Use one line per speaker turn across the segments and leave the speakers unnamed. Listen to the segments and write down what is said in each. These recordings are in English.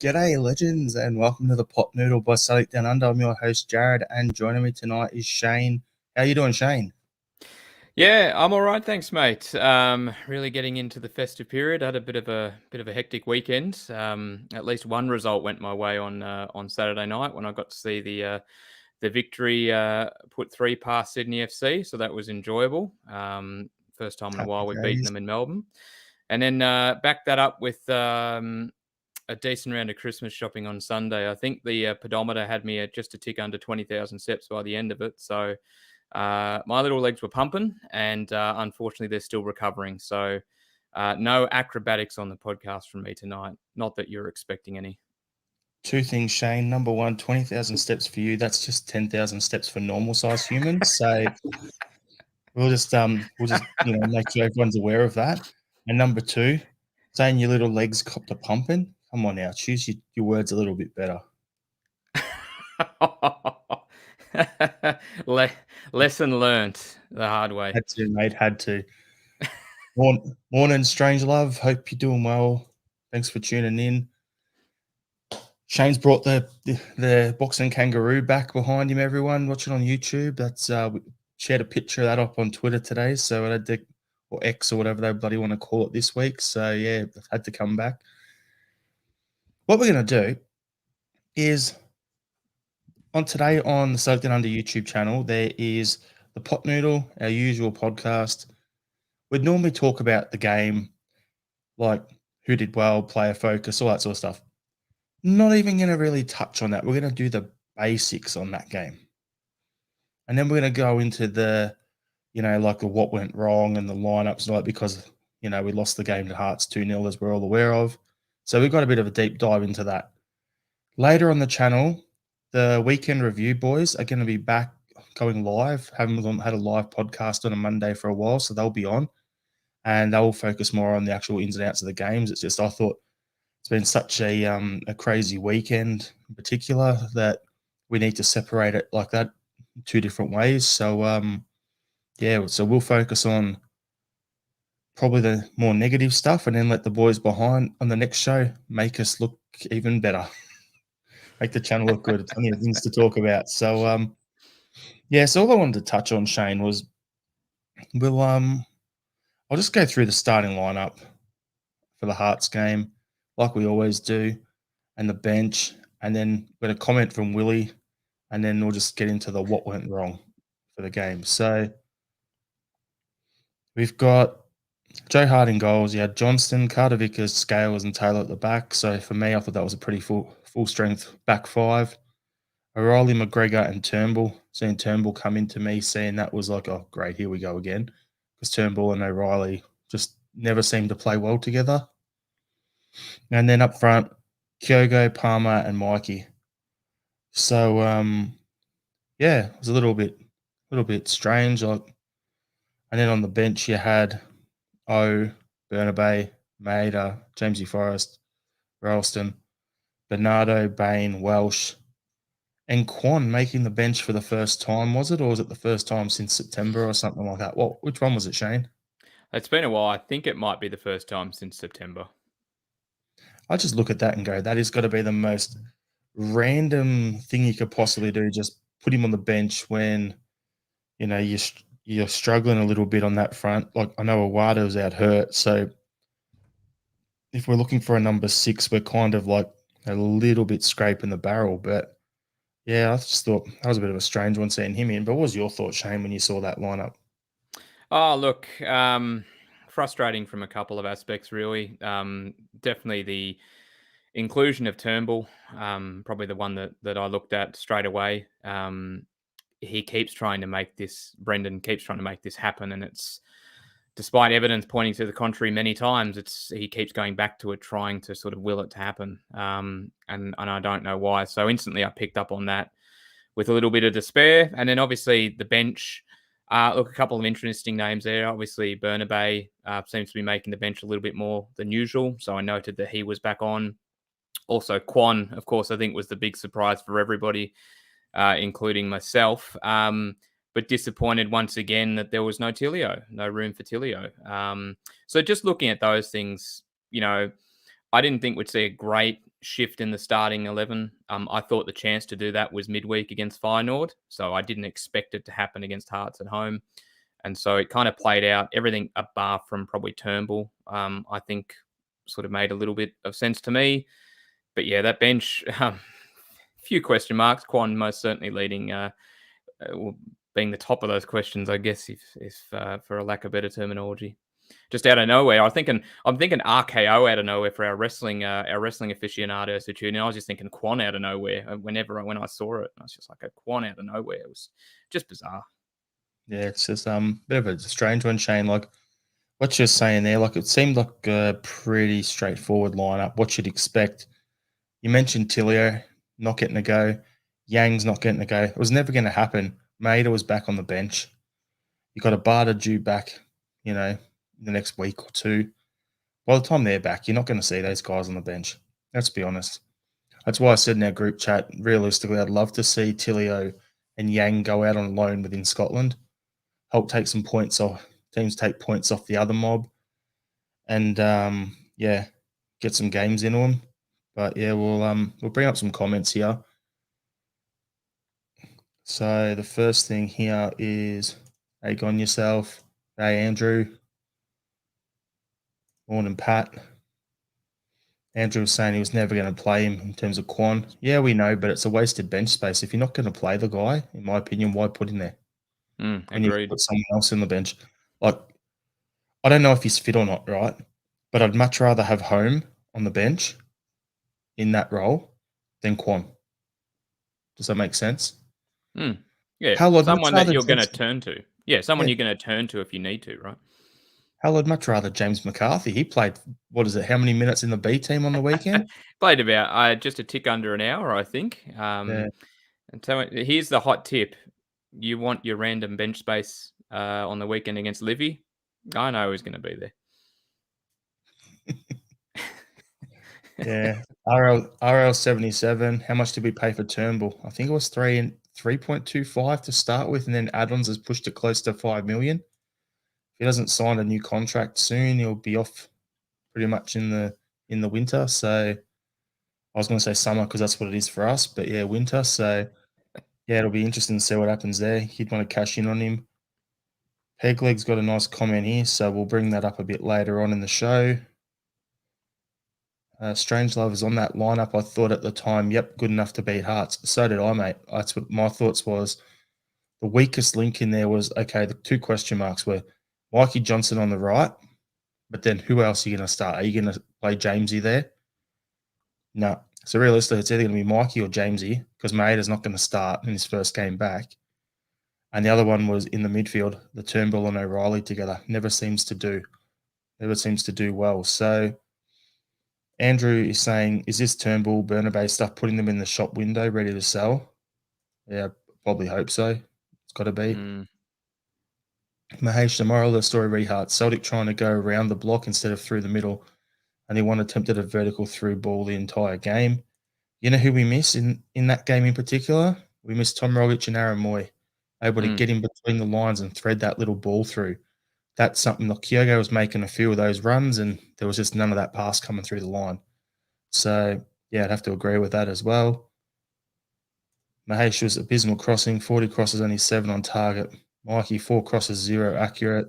G'day, legends, and welcome to the Pot Noodle by Celtic Down Under. I'm your host, Jared, and joining me tonight is Shane. How you doing, Shane?
Yeah, I'm all right, thanks, mate. Really getting into the festive period. I had a bit of a hectic weekend. At least one result went my way on Saturday night when I got to see the victory put 3 past Sydney FC. So that was enjoyable. First time in a
Happy
while we've beaten
days.
them in Melbourne, and then backed that up with a decent round of Christmas shopping on Sunday. I think the pedometer had me at just a tick under 20,000 steps by the end of it. So my little legs were pumping, and unfortunately, they're still recovering. So no acrobatics on the podcast from me tonight. Not that you're expecting any.
Two things, Shane. Number one, 20,000 steps for you. That's just 10,000 steps for normal-sized humans. So we'll just make sure everyone's aware of that. And number two, saying your little legs copped a pumping. Come on now, choose your words a little bit better.
Lesson learnt the hard way.
Had to, mate. Had to. Morning, strange love. Hope you're doing well. Thanks for tuning in. Shane's brought the boxing kangaroo back behind him. Everyone watching on YouTube. That's we shared a picture of that up on Twitter today. So I had to, or X or whatever they bloody want to call it this week. So yeah, had to come back. What we're gonna do is on today on the Celtic Down Under YouTube channel, there is the Pot Noodle, our usual podcast. We'd normally talk about the game, like who did well, player focus, all that sort of stuff. Not even going to really touch on that. We're going to do the basics on that game. And then we're going to go into the, like the what went wrong and the lineups and all that because, we lost the game to Hearts 2-0, as we're all aware of. So we've got a bit of a deep dive into that. Later on the channel, the weekend review boys are going to be back going live. Haven't had a live podcast on a Monday for a while, so they'll be on. And they'll focus more on the actual ins and outs of the games. It's just, I thought, it's been such a crazy weekend in particular that we need to separate it like that 2 different ways. So, so we'll focus on probably the more negative stuff and then let the boys behind on the next show make us look even better, make the channel look good. Plenty of things to talk about. So, so all I wanted to touch on, Shane, was I'll just go through the starting lineup for the Hearts game like we always do, and the bench, and then we're going to comment from Willie, and then we'll just get into the what went wrong for the game. So we've got Joe Hart in goals. You had Johnston, Carter Vickers, Scales, and Taylor at the back. So for me, I thought that was a pretty full strength back five. O'Reilly, McGregor, and Turnbull. Seeing Turnbull come into me, seeing that was like, oh, great, here we go again. Because Turnbull and O'Reilly just never seem to play well together. And then up front, Kyogo, Palmer, and Mikey. So it was a little bit strange. And then on the bench you had Burnaby, Maida, Jamesy Forrest, Ralston, Bernardo, Bain, Welsh, and Quan making the bench for the first time. Was it, or was it the first time since September or something like that? Well, which one was it, Shane?
It's been a while. I think it might be the first time since September.
I just look at that and go, that has got to be the most random thing you could possibly do. Just put him on the bench when, you're struggling a little bit on that front. Like, I know Awada was out hurt. So if we're looking for a number 6, we're kind of like a little bit scraping the barrel. But yeah, I just thought that was a bit of a strange one seeing him in. But what was your thought, Shane, when you saw that lineup?
Oh, look, frustrating from a couple of aspects, really. Definitely the inclusion of Turnbull, probably the one that I looked at straight away. He keeps trying to make this, Brendan keeps trying to make this happen, and it's, despite evidence pointing to the contrary many times, he keeps going back to it, trying to sort of will it to happen. And I don't know why. So instantly I picked up on that with a little bit of despair. And then obviously the bench, look, a couple of interesting names there. Obviously Burnaby seems to be making the bench a little bit more than usual. So I noted that he was back on. Also Quan, of course, I think was the big surprise for everybody, including myself. But disappointed once again that there was no Tilio, no room for Tilio. So just looking at those things, I didn't think we'd see a great shift in the starting 11. I thought the chance to do that was midweek against Feyenoord, so I didn't expect it to happen against Hearts at home. And so it kind of played out, everything apart from probably Turnbull, I think sort of made a little bit of sense to me. But yeah, that bench, few question marks. Quan most certainly leading, being the top of those questions, I guess, if for a lack of better terminology. Just out of nowhere, I'm thinking RKO out of nowhere for our wrestling aficionados who tune in. I was just thinking Quan out of nowhere when I saw it. I was just like, a Quan out of nowhere. It was just bizarre.
Yeah, it's just bit of a strange one, Shane. Like what you're saying there, like it seemed like a pretty straightforward lineup. What you'd expect. You mentioned Tilio not getting a go. Yang's not getting a go. It was never going to happen. Maeda was back on the bench. You got a Barter due back, in the next week or two. By the time they're back, you're not going to see those guys on the bench. Let's be honest. That's why I said in our group chat, realistically, I'd love to see Tilio and Yang go out on loan within Scotland, help take some points off, teams take points off the other mob, and get some games into them. But yeah, we'll bring up some comments here. So the first thing here is, hey, gone yourself. Hey, Andrew. Morning, Pat. Andrew was saying he was never going to play him in terms of Quan. Yeah, we know, but it's a wasted bench space. If you're not going to play the guy, in my opinion, why put him there? When you can
Agreed.
put someone else in the bench. Like, I don't know if he's fit or not, right? But I'd much rather have Home on the bench in that role than Quan. Does that make sense?
Yeah,
Hell, I'd much
someone that
rather
you're going to
James,
turn to. Yeah, someone
yeah,
you're going to turn to if you need to, right?
hell, I'd much rather James McCarthy. He played, what is it, how many minutes in the B team on the weekend?
Played about just a tick under an hour, I think.
Yeah.
And so here's the hot tip: you want your random bench space on the weekend against Livy? I know who's going to be there.
Yeah. RL 77. How much did we pay for Turnbull? I think it was 3.25 to start with, and then add-ons has pushed it close to 5 million. If he doesn't sign a new contract soon, he'll be off pretty much in the winter. So I was going to say summer because that's what it is for us, but yeah, winter. So yeah, it'll be interesting to see what happens there. He'd want to cash in on him. Pegleg's got a nice comment here, so we'll bring that up a bit later on in the show. Strangelove is on that lineup. I thought at the time, yep, good enough to beat Hearts. So did I, mate. That's what my thoughts was. The weakest link in there was, okay, the two question marks were Mikey Johnson on the right, but then who else are you going to start? Are you going to play Jamesy there? No. So realistically, it's either going to be Mikey or Jamesy because Maeda's not going to start in his first game back. And the other one was in the midfield, the Turnbull and O'Reilly together. Never seems to do well. So Andrew is saying, is this Turnbull, Burnaby stuff putting them in the shop window ready to sell? Yeah, probably hope so. It's got to be. Mahesh, the moral of the story, Rehardt, Celtic trying to go around the block instead of through the middle. Only one attempted a vertical through ball the entire game. You know who we miss in that game in particular? We miss Tom Rogic and Aaron Moy, able to get in between the lines and thread that little ball through. That's something that Kyogo was making a few of those runs, and there was just none of that pass coming through the line. So, yeah, I'd have to agree with that as well. Mahesh was abysmal crossing, 40 crosses, only 7 on target. Mikey, 4 crosses, 0 accurate.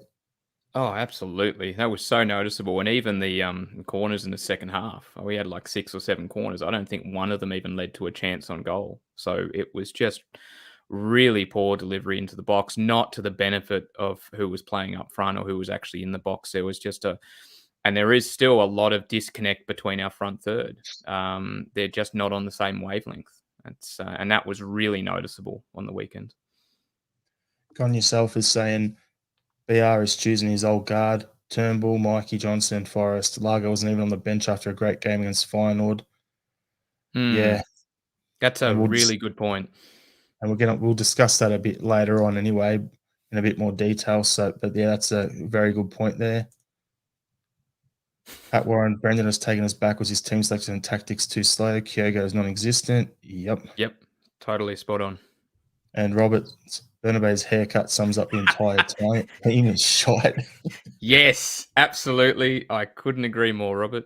Oh, absolutely. That was so noticeable. And even the corners in the second half, we had like 6 or 7 corners. I don't think one of them even led to a chance on goal. So it was just really poor delivery into the box, not to the benefit of who was playing up front or who was actually in the box. There was just and there is still a lot of disconnect between our front third. They're just not on the same wavelength. And that was really noticeable on the weekend.
Gone yourself is saying BR is choosing his old guard. Turnbull, Mikey Johnson, Forrest. Largo wasn't even on the bench after a great game against Feyenoord. Yeah.
That's a really good point.
And we'll discuss that a bit later on anyway, in a bit more detail. So, but yeah, that's a very good point there. Pat Warren, Brendan has taken us back. Was his team selection and tactics too slow? Kyogo is non-existent. Yep.
Totally spot on.
And Robert Bernabé's haircut sums up the entire team is shot.
Yes, absolutely. I couldn't agree more, Robert.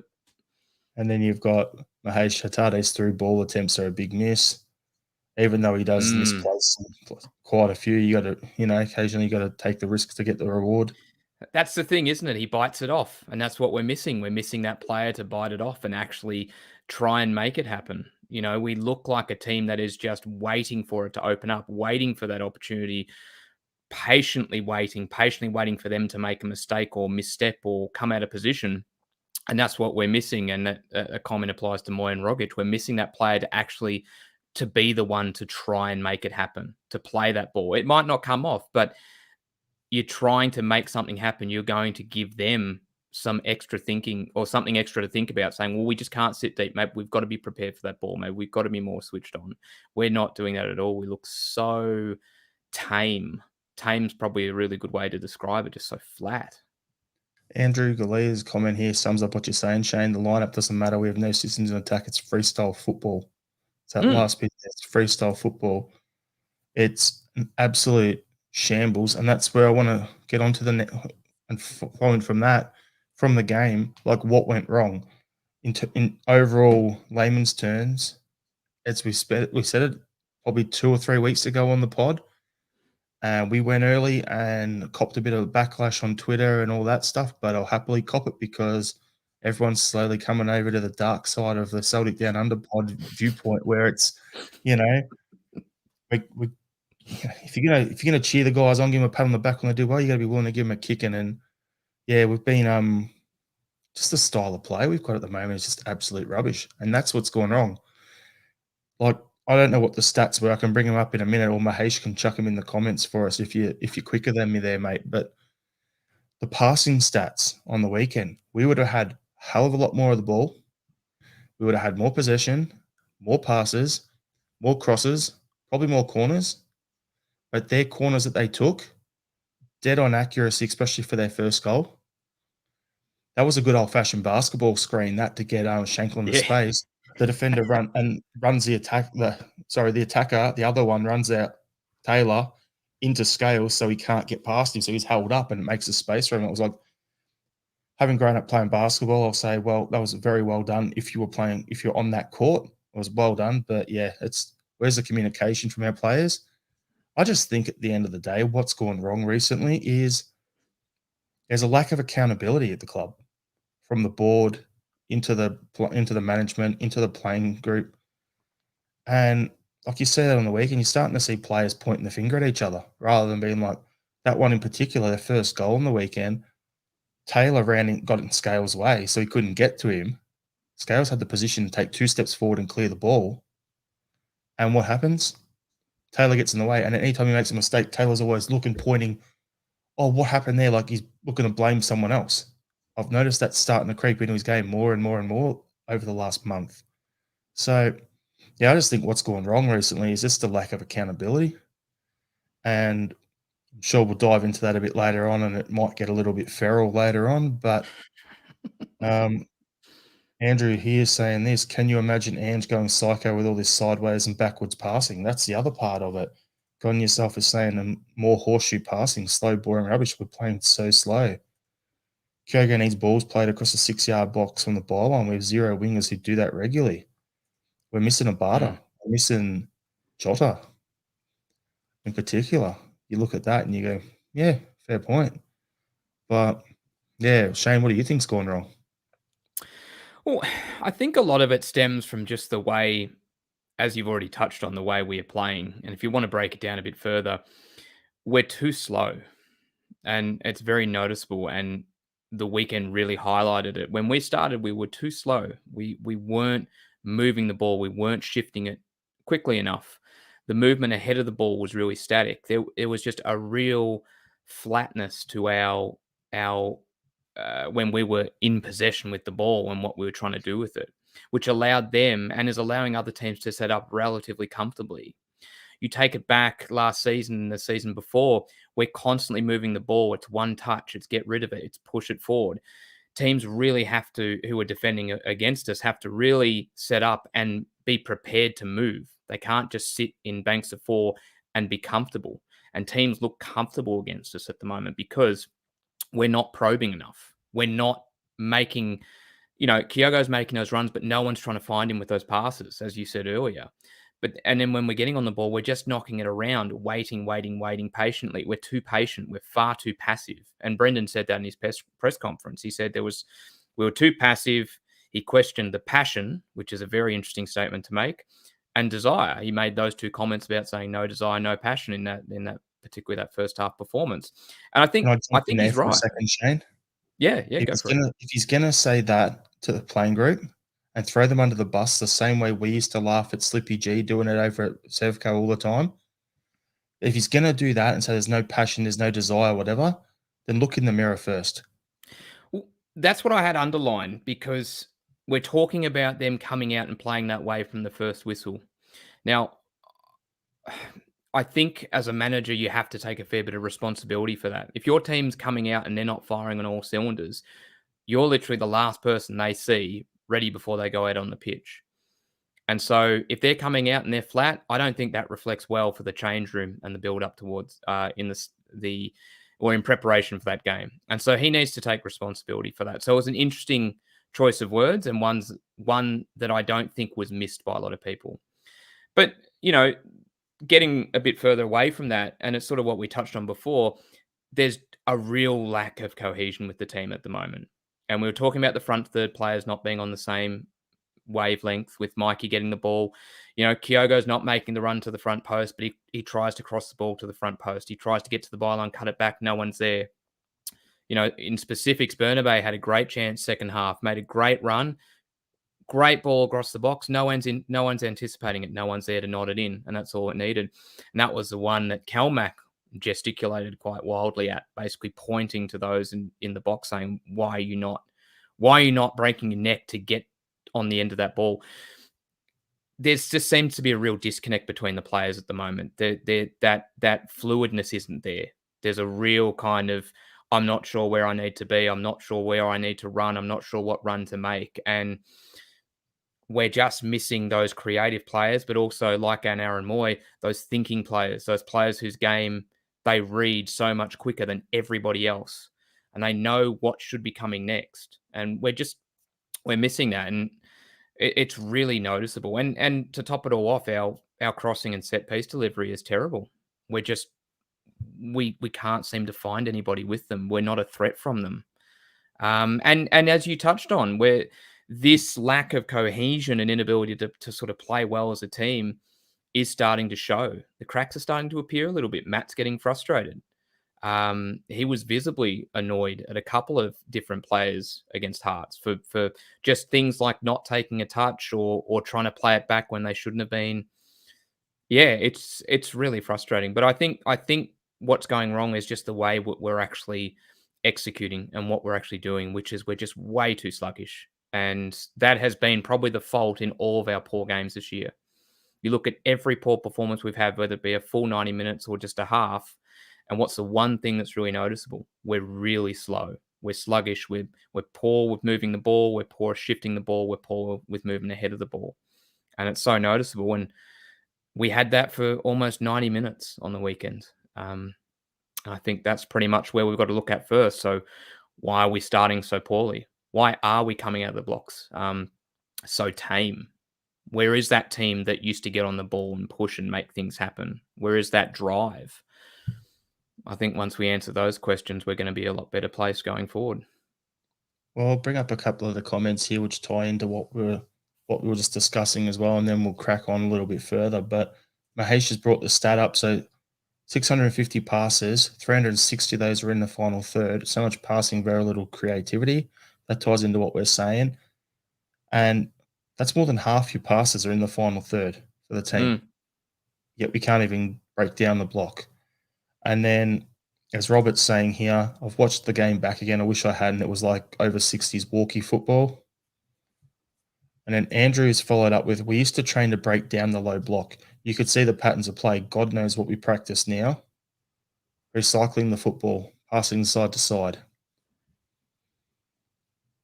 And then you've got Mahesh Hatate's through ball attempts are a big miss. Even though he does misplace quite a few, you got to, occasionally you got to take the risk to get the reward.
That's the thing, isn't it? He bites it off, and that's what we're missing. We're missing that player to bite it off and actually try and make it happen. We look like a team that is just waiting for it to open up, waiting for that opportunity, patiently waiting for them to make a mistake or misstep or come out of position. And that's what we're missing. And that a comment applies to Moy and Rogic. We're missing that player to be the one to try and make it happen, to play that ball. It might not come off, but you're trying to make something happen. You're going to give them some extra thinking or something extra to think about, saying, well, we just can't sit deep. Maybe we've got to be prepared for that ball. Maybe we've got to be more switched on. We're not doing that at all. We look so tame. Tame's probably a really good way to describe it, just so flat.
Andrew Galea's comment here sums up what you're saying, Shane. The lineup doesn't matter. We have no systems in attack. It's freestyle football. It's that last bit. It's freestyle football. It's an absolute shambles, and that's where I want to get onto the net and following from that, from the game, like what went wrong in overall layman's terms. As we said it probably 2 or 3 weeks ago on the pod. We went early and copped a bit of backlash on Twitter and all that stuff, but I'll happily cop it because everyone's slowly coming over to the dark side of the Celtic Down Under pod viewpoint, where it's, we if you're gonna cheer the guys on, give them a pat on the back when they do well, you got to be willing to give them a kicking. And yeah, we've been just the style of play we've got at the moment is just absolute rubbish, and that's what's going wrong. Like, I don't know what the stats were. I can bring them up in a minute, or Mahesh can chuck them in the comments for us if you're quicker than me there, mate. But the passing stats on the weekend, we would have had a hell of a lot more of the ball. We would have had more possession, more passes, more crosses, probably more corners. But their corners that they took, dead on accuracy, especially for their first goal. That was a good old-fashioned basketball screen, that to get Shankland into space. The defender runs the attacker, the other one runs out Taylor into Scales, so he can't get past him, so he's held up and it makes a space for him. It was like, having grown up playing basketball, I'll say, well, that was very well done. If you're on that court, it was well done. But yeah, where's the communication from our players? I just think at the end of the day, what's gone wrong recently is there's a lack of accountability at the club, from the board into the management, into the playing group. And like you said on the weekend, you're starting to see players pointing the finger at each other rather than being like that one in particular, their first goal on the weekend. Taylor got in Scales' way, so he couldn't get to him. Scales had the position to take 2 steps forward and clear the ball. And what happens? Taylor gets in the way, and anytime he makes a mistake, Taylor's always looking, pointing, oh, what happened there? Like he's looking to blame someone else. I've noticed that's starting to creep into his game more and more and more over the last month. So, yeah, I just think what's going wrong recently is just the lack of accountability. And I'm sure we'll dive into that a bit later on, and it might get a little bit feral later on. But Andrew here saying this, can you imagine Ange going psycho with all this sideways and backwards passing? That's the other part of it. Gon yourself is saying more horseshoe passing, slow, boring rubbish. We're playing so slow. Kyogo needs balls played across the 6-yard box from the byline. We have 0 wingers who do that regularly. We're missing Abada. We're missing Jota in particular. You look at that and you go, yeah, fair point. But, yeah, Shane, what do you think's going wrong?
Well, I think a lot of it stems from just the way, as you've already touched on, the way we are playing. And if you want to break it down a bit further, we're too slow. And it's very noticeable. And the weekend really highlighted it. When we started, we were too slow. We weren't moving the ball. We weren't shifting it quickly enough. The movement ahead of the ball was really static. It was just a real flatness to our when we were in possession with the ball and what we were trying to do with it, which allowed them and is allowing other teams to set up relatively comfortably. You take it back last season and the season before, we're constantly moving the ball. It's one touch, it's get rid of it, it's push it forward. Teams really have to, who are defending against us, have to really set up and be prepared to move. They can't just sit in banks of 4 and be comfortable. And teams look comfortable against us at the moment because we're not probing enough. We're not making Kyogo's making those runs, but no one's trying to find him with those passes, as you said earlier. And then when we're getting on the ball, we're just knocking it around, waiting patiently. We're too patient. We're far too passive. And Brendan said that in his press conference. He said we were too passive. He questioned the passion, which is a very interesting statement to make, and desire. He made those two comments about saying no desire, no passion in that particularly that first half performance. And I
Can
think
I
I
jump in
think
there
he's
for a
right.
second, Shane?
Yeah, go for it.
If he's gonna say that to the playing group and throw them under the bus the same way we used to laugh at Slippy G doing it over at Sevco all the time, if he's gonna do that and say there's no passion, there's no desire, whatever, then look in the mirror first.
Well, that's what I had underlined because we're talking about them coming out and playing that way from the first whistle. Now, I think as a manager, you have to take a fair bit of responsibility for that. If your team's coming out and they're not firing on all cylinders, you're literally the last person they see ready before they go out on the pitch. And so if they're coming out and they're flat, I don't think that reflects well for the change room and the build up towards in the or in preparation for that game. And so he needs to take responsibility for that. So it was an interesting choice of words and one that I don't think was missed by a lot of people. But, getting a bit further away from that, and it's sort of what we touched on before, there's a real lack of cohesion with the team at the moment. And we were talking about the front third players not being on the same wavelength with Mikey getting the ball. Kyogo's not making the run to the front post, but he tries to cross the ball to the front post. He tries to get to the byline, cut it back. No one's there. In specifics, Bernabei had a great chance second half, made a great run, great ball across the box. No one's anticipating it. No one's there to nod it in, and that's all it needed. And that was the one that Calmac gesticulated quite wildly at, basically pointing to those in the box, saying, "Why are you not breaking your neck to get on the end of that ball?" There just seems to be a real disconnect between the players at the moment. That fluidness isn't there. There's a real kind of, I'm not sure where I need to be. I'm not sure where I need to run. I'm not sure what run to make. And we're just missing those creative players, but also, like an Aaron Moy, those thinking players, those players whose game they read so much quicker than everybody else. And they know what should be coming next. And we're missing that. And it's really noticeable. And to top it all off, our crossing and set piece delivery is terrible. We're just we can't seem to find anybody with them. We're not a threat from them. And as you touched on, where this lack of cohesion and inability to sort of play well as a team is starting to show. The cracks are starting to appear a little bit. Matt's getting frustrated. He was visibly annoyed at a couple of different players against Hearts for just things like not taking a touch or trying to play it back when they shouldn't have been. Yeah, it's really frustrating. But I think what's going wrong is just the way we're actually executing and what we're actually doing, which is we're just way too sluggish. And that has been probably the fault in all of our poor games this year. You look at every poor performance we've had, whether it be a full 90 minutes or just a half, and what's the one thing that's really noticeable? We're really slow. We're sluggish. We're poor with moving the ball. We're poor at shifting the ball. We're poor with moving ahead of the ball. And it's so noticeable. And we had that for almost 90 minutes on the weekend. I think that's pretty much where we've got to look at first. So why are we starting so poorly? Why are we coming out of the blocks so tame? Where is that team that used to get on the ball and push and make things happen? Where is that drive? I think once we answer those questions, we're going to be a lot better place going forward.
Well, I'll bring up a couple of the comments here which tie into what we were just discussing as well, and then we'll crack on a little bit further. But Mahesh has brought the stat up. So 650 passes, 360 of those were in the final third. So much passing, very little creativity. That ties into what we're saying. And that's more than half your passes are in the final third for the team. Yet we can't even break down the block. And then, as Robert's saying here, I've watched the game back again. I wish I hadn't. It was like over 60s walkie football. And then Andrew's followed up with, we used to train to break down the low block. You could see the patterns of play. God knows what we practice now. Recycling the football, passing side to side.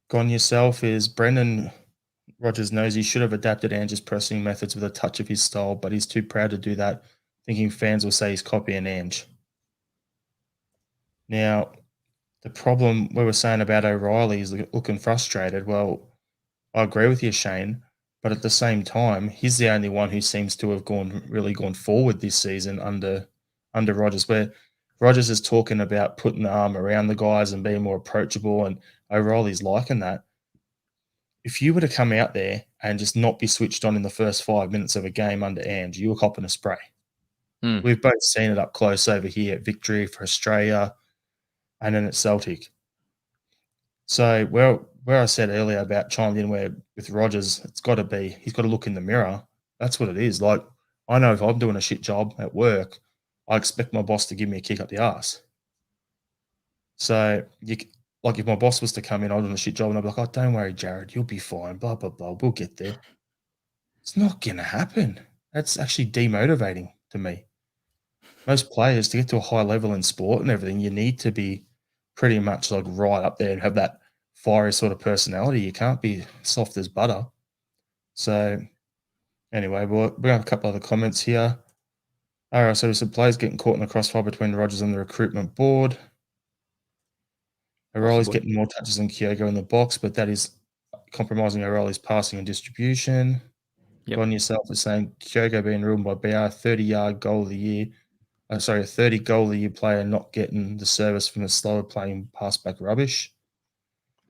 Gone yourself is Brendan Rogers knows he should have adapted Andrew's pressing methods with a touch of his style, but he's too proud to do that, thinking fans will say he's copying Ange. Now, the problem we were saying about O'Reilly is looking frustrated. Well, I agree with you, Shane. But at the same time, he's the only one who seems to have really gone forward this season under Rodgers, where Rodgers is talking about putting the arm around the guys and being more approachable, and overall he's liking that. If you were to come out there and just not be switched on in the first 5 minutes of a game under Ange, you were copping a spray.
Hmm.
We've both seen it up close over here at Victory for Australia and then at Celtic. So where I said earlier about chimed in where with Rodgers, it's got to be he's got to look in the mirror. That's what it is. Like I know if I'm doing a shit job at work, I expect my boss to give me a kick up the ass. So like if my boss was to come in, I'm doing a shit job, and I'd be like, "Oh, don't worry, Jared, you'll be fine." Blah blah blah. We'll get there. It's not gonna happen. That's actually demotivating to me. Most players to get to a high level in sport and everything, you need to be pretty much like right up there and have that fiery sort of personality. You can't be soft as butter. So anyway, we have a couple other comments here. All right, so some players getting caught in the crossfire between Rodgers and the recruitment board. O'Reilly's
Possibly.
getting more touches than Kyogo in the box, but that is compromising O'Reilly's passing and distribution.
Yep.
Gone yourself is saying Kyogo being ruined by BR, 30-yard goal of the year. A 30 goal of the year player not getting the service from the slower playing pass back rubbish.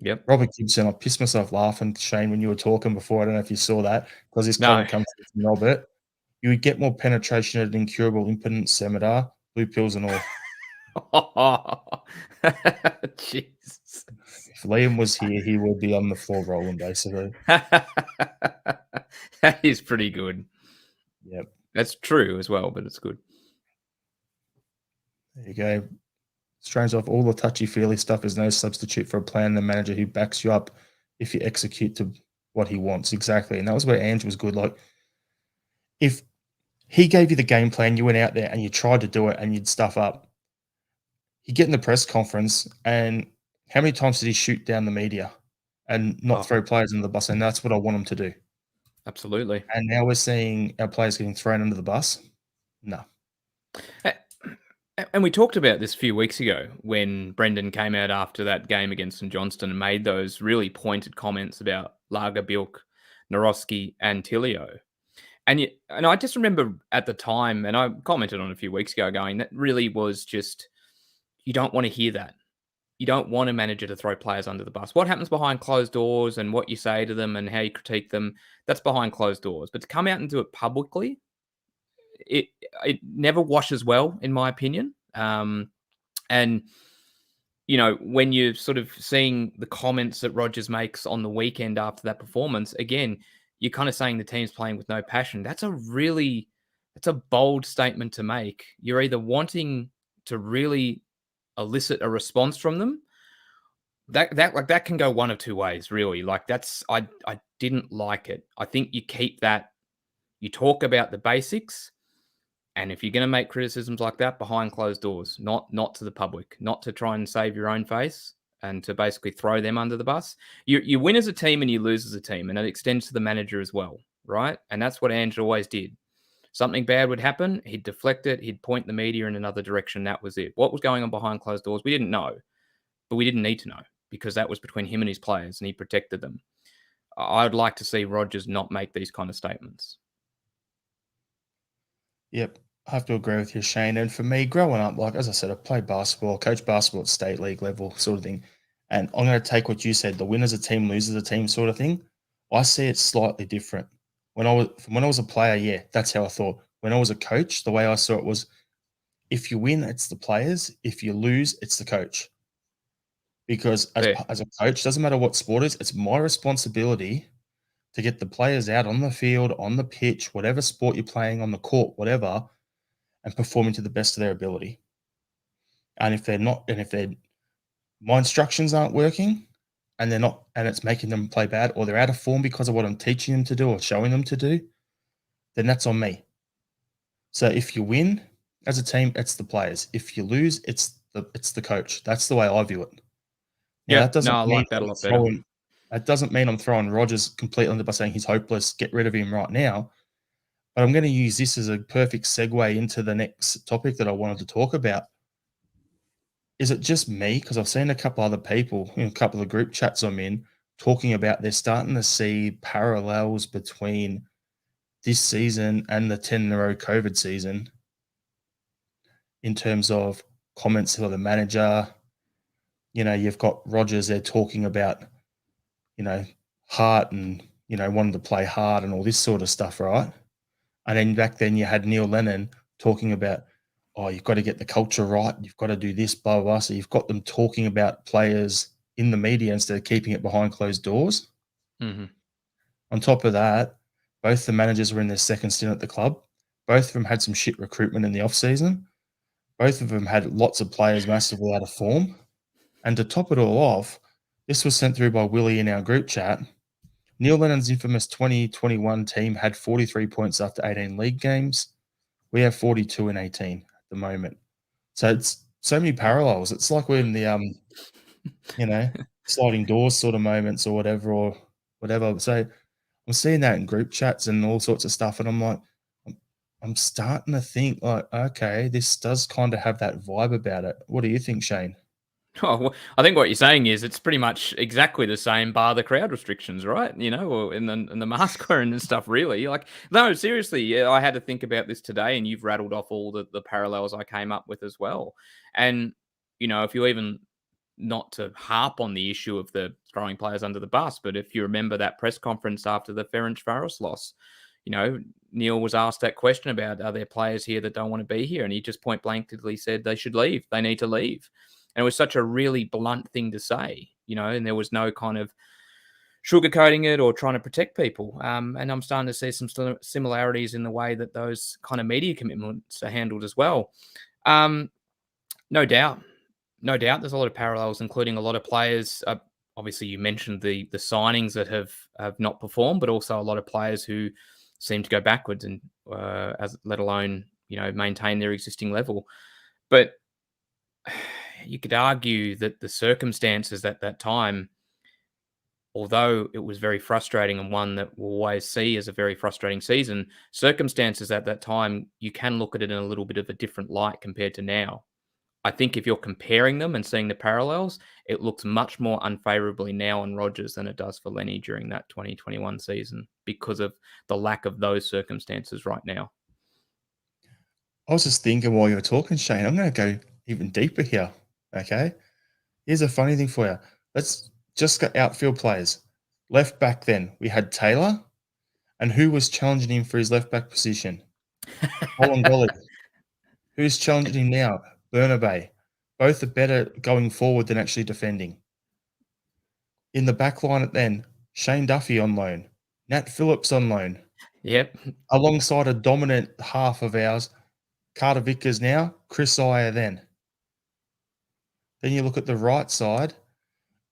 Yep.
Robert Gibson, I pissed myself laughing, Shane, when you were talking before. I don't know if you saw that, because this
No.
comment comes from Robert. You would get more penetration at an incurable impotence scimitar, blue pills and all.
Jesus.
If Liam was here, he would be on the floor rolling, basically.
That is pretty good.
Yep.
That's true as well, but it's good.
There you go. Strange off all the touchy-feely stuff is no substitute for a plan and a manager who backs you up if you execute to what he wants. Exactly. And that was where Ange was good. Like, if he gave you the game plan, you went out there and you tried to do it and you'd stuff up, he'd get in the press conference, and how many times did he shoot down the media and not throw players under the bus? And that's what I want him to do.
Absolutely.
And now we're seeing our players getting thrown under the bus. No.
And we talked about this a few weeks ago when Brendan came out after that game against St Johnstone and made those really pointed comments about Lagerbilk, Naroski, and Tilio. And I just remember at the time, and I commented on a few weeks ago, going, that really was just, you don't want to hear that. You don't want a manager to throw players under the bus. What happens behind closed doors and what you say to them and how you critique them, that's behind closed doors. But to come out and do it publicly, it never washes well, in my opinion. And when you're sort of seeing the comments that Rodgers makes on the weekend after that performance, again, you're kind of saying the team's playing with no passion. That's a bold statement to make. You're either wanting to really elicit a response from them. That can go one of two ways, really. Like I didn't like it. I think you keep that. You talk about the basics. And if you're going to make criticisms like that behind closed doors, not to the public, not to try and save your own face and to basically throw them under the bus, you win as a team and you lose as a team, and it extends to the manager as well, right? And that's what Ange always did. Something bad would happen, he'd deflect it, he'd point the media in another direction. That was it. What was going on behind closed doors, we didn't know, but we didn't need to know because that was between him and his players, and he protected them. I'd like to see Rodgers not make these kind of statements.
Yep. I have to agree with you, Shane. And for me, growing up, like as I said, I played basketball, coached basketball at state league level, sort of thing. And I'm going to take what you said, the winners a team, losers a team sort of thing. I see it slightly different. When I was a player, yeah, that's how I thought. When I was a coach, the way I saw it was, if you win, it's the players. If you lose, it's the coach. Because as a coach, doesn't matter what sport it is, it's my responsibility to get the players out on the field, on the pitch, whatever sport you're playing, on the court, whatever, and performing to the best of their ability. And if my instructions aren't working and it's making them play bad, or they're out of form because of what I'm teaching them to do or showing them to do, then that's on me. So if you win as a team, it's the players. If you lose, it's the coach. That's the way I view it. Now,
Yeah, no, I like that a lot better.
That doesn't mean I'm throwing Rodgers completely under by saying he's hopeless, get rid of him right now. But I'm going to use this as a perfect segue into the next topic that I wanted to talk about. Is it just me? Because I've seen a couple other people in a couple of group chats I'm in talking about they're starting to see parallels between this season and the 10 in a row COVID season in terms of comments for the manager. You've got Rogers there talking about, heart and, wanting to play hard and all this sort of stuff, right? And then back then you had Neil Lennon talking about, oh, you've got to get the culture right. You've got to do this, blah, blah, blah. So you've got them talking about players in the media instead of keeping it behind closed doors.
Mm-hmm.
On top of that, both the managers were in their second stint at the club. Both of them had some shit recruitment in the off-season. Both of them had lots of players massively out of form. And to top it all off, this was sent through by Willie in our group chat. Neil Lennon's infamous 2021 team had 43 points after 18 league games. We have 42 in 18 at the moment. So it's so many parallels. It's like we're in the sliding doors sort of moments or whatever. So I'm seeing that in group chats and all sorts of stuff, and I'm like, I'm starting to think like, okay, this does kind of have that vibe about it. What do you think, Shane?
Oh, well, I think what you're saying is it's pretty much exactly the same, bar the crowd restrictions, right? Or in the mask wearing and stuff. Really, like no, seriously, yeah, I had to think about this today, and you've rattled off all the parallels I came up with as well. And if you even not to harp on the issue of the throwing players under the bus, but if you remember that press conference after the Ferencvaros loss, Neil was asked that question about, are there players here that don't want to be here? And he just point blankly said they should leave. They need to leave. And it was such a really blunt thing to say, and there was no kind of sugarcoating it or trying to protect people. And I'm starting to see some similarities in the way that those kind of media commitments are handled as well. No doubt. No doubt there's a lot of parallels, including a lot of players. Obviously, you mentioned the signings that have not performed, but also a lot of players who seem to go backwards and let alone maintain their existing level. But you could argue that the circumstances at that time, although it was very frustrating and one that we'll always see as a very frustrating season, circumstances at that time, you can look at it in a little bit of a different light compared to now. I think if you're comparing them and seeing the parallels, it looks much more unfavorably now on Rodgers than it does for Lenny during that 2021 season because of the lack of those circumstances right now.
I was just thinking while you were talking, Shane, I'm going to go even deeper here. Okay. Here's a funny thing for you. Let's just get outfield players. Left back then, we had Taylor. And who was challenging him for his left back position? Bolingoli. Who's challenging him now? Burnaby. Both are better going forward than actually defending. In the back line at then, Shane Duffy on loan. Nat Phillips on loan.
Yep.
Alongside a dominant half of ours, Carter Vickers now, Chris Iyer then. Then you look at the right side,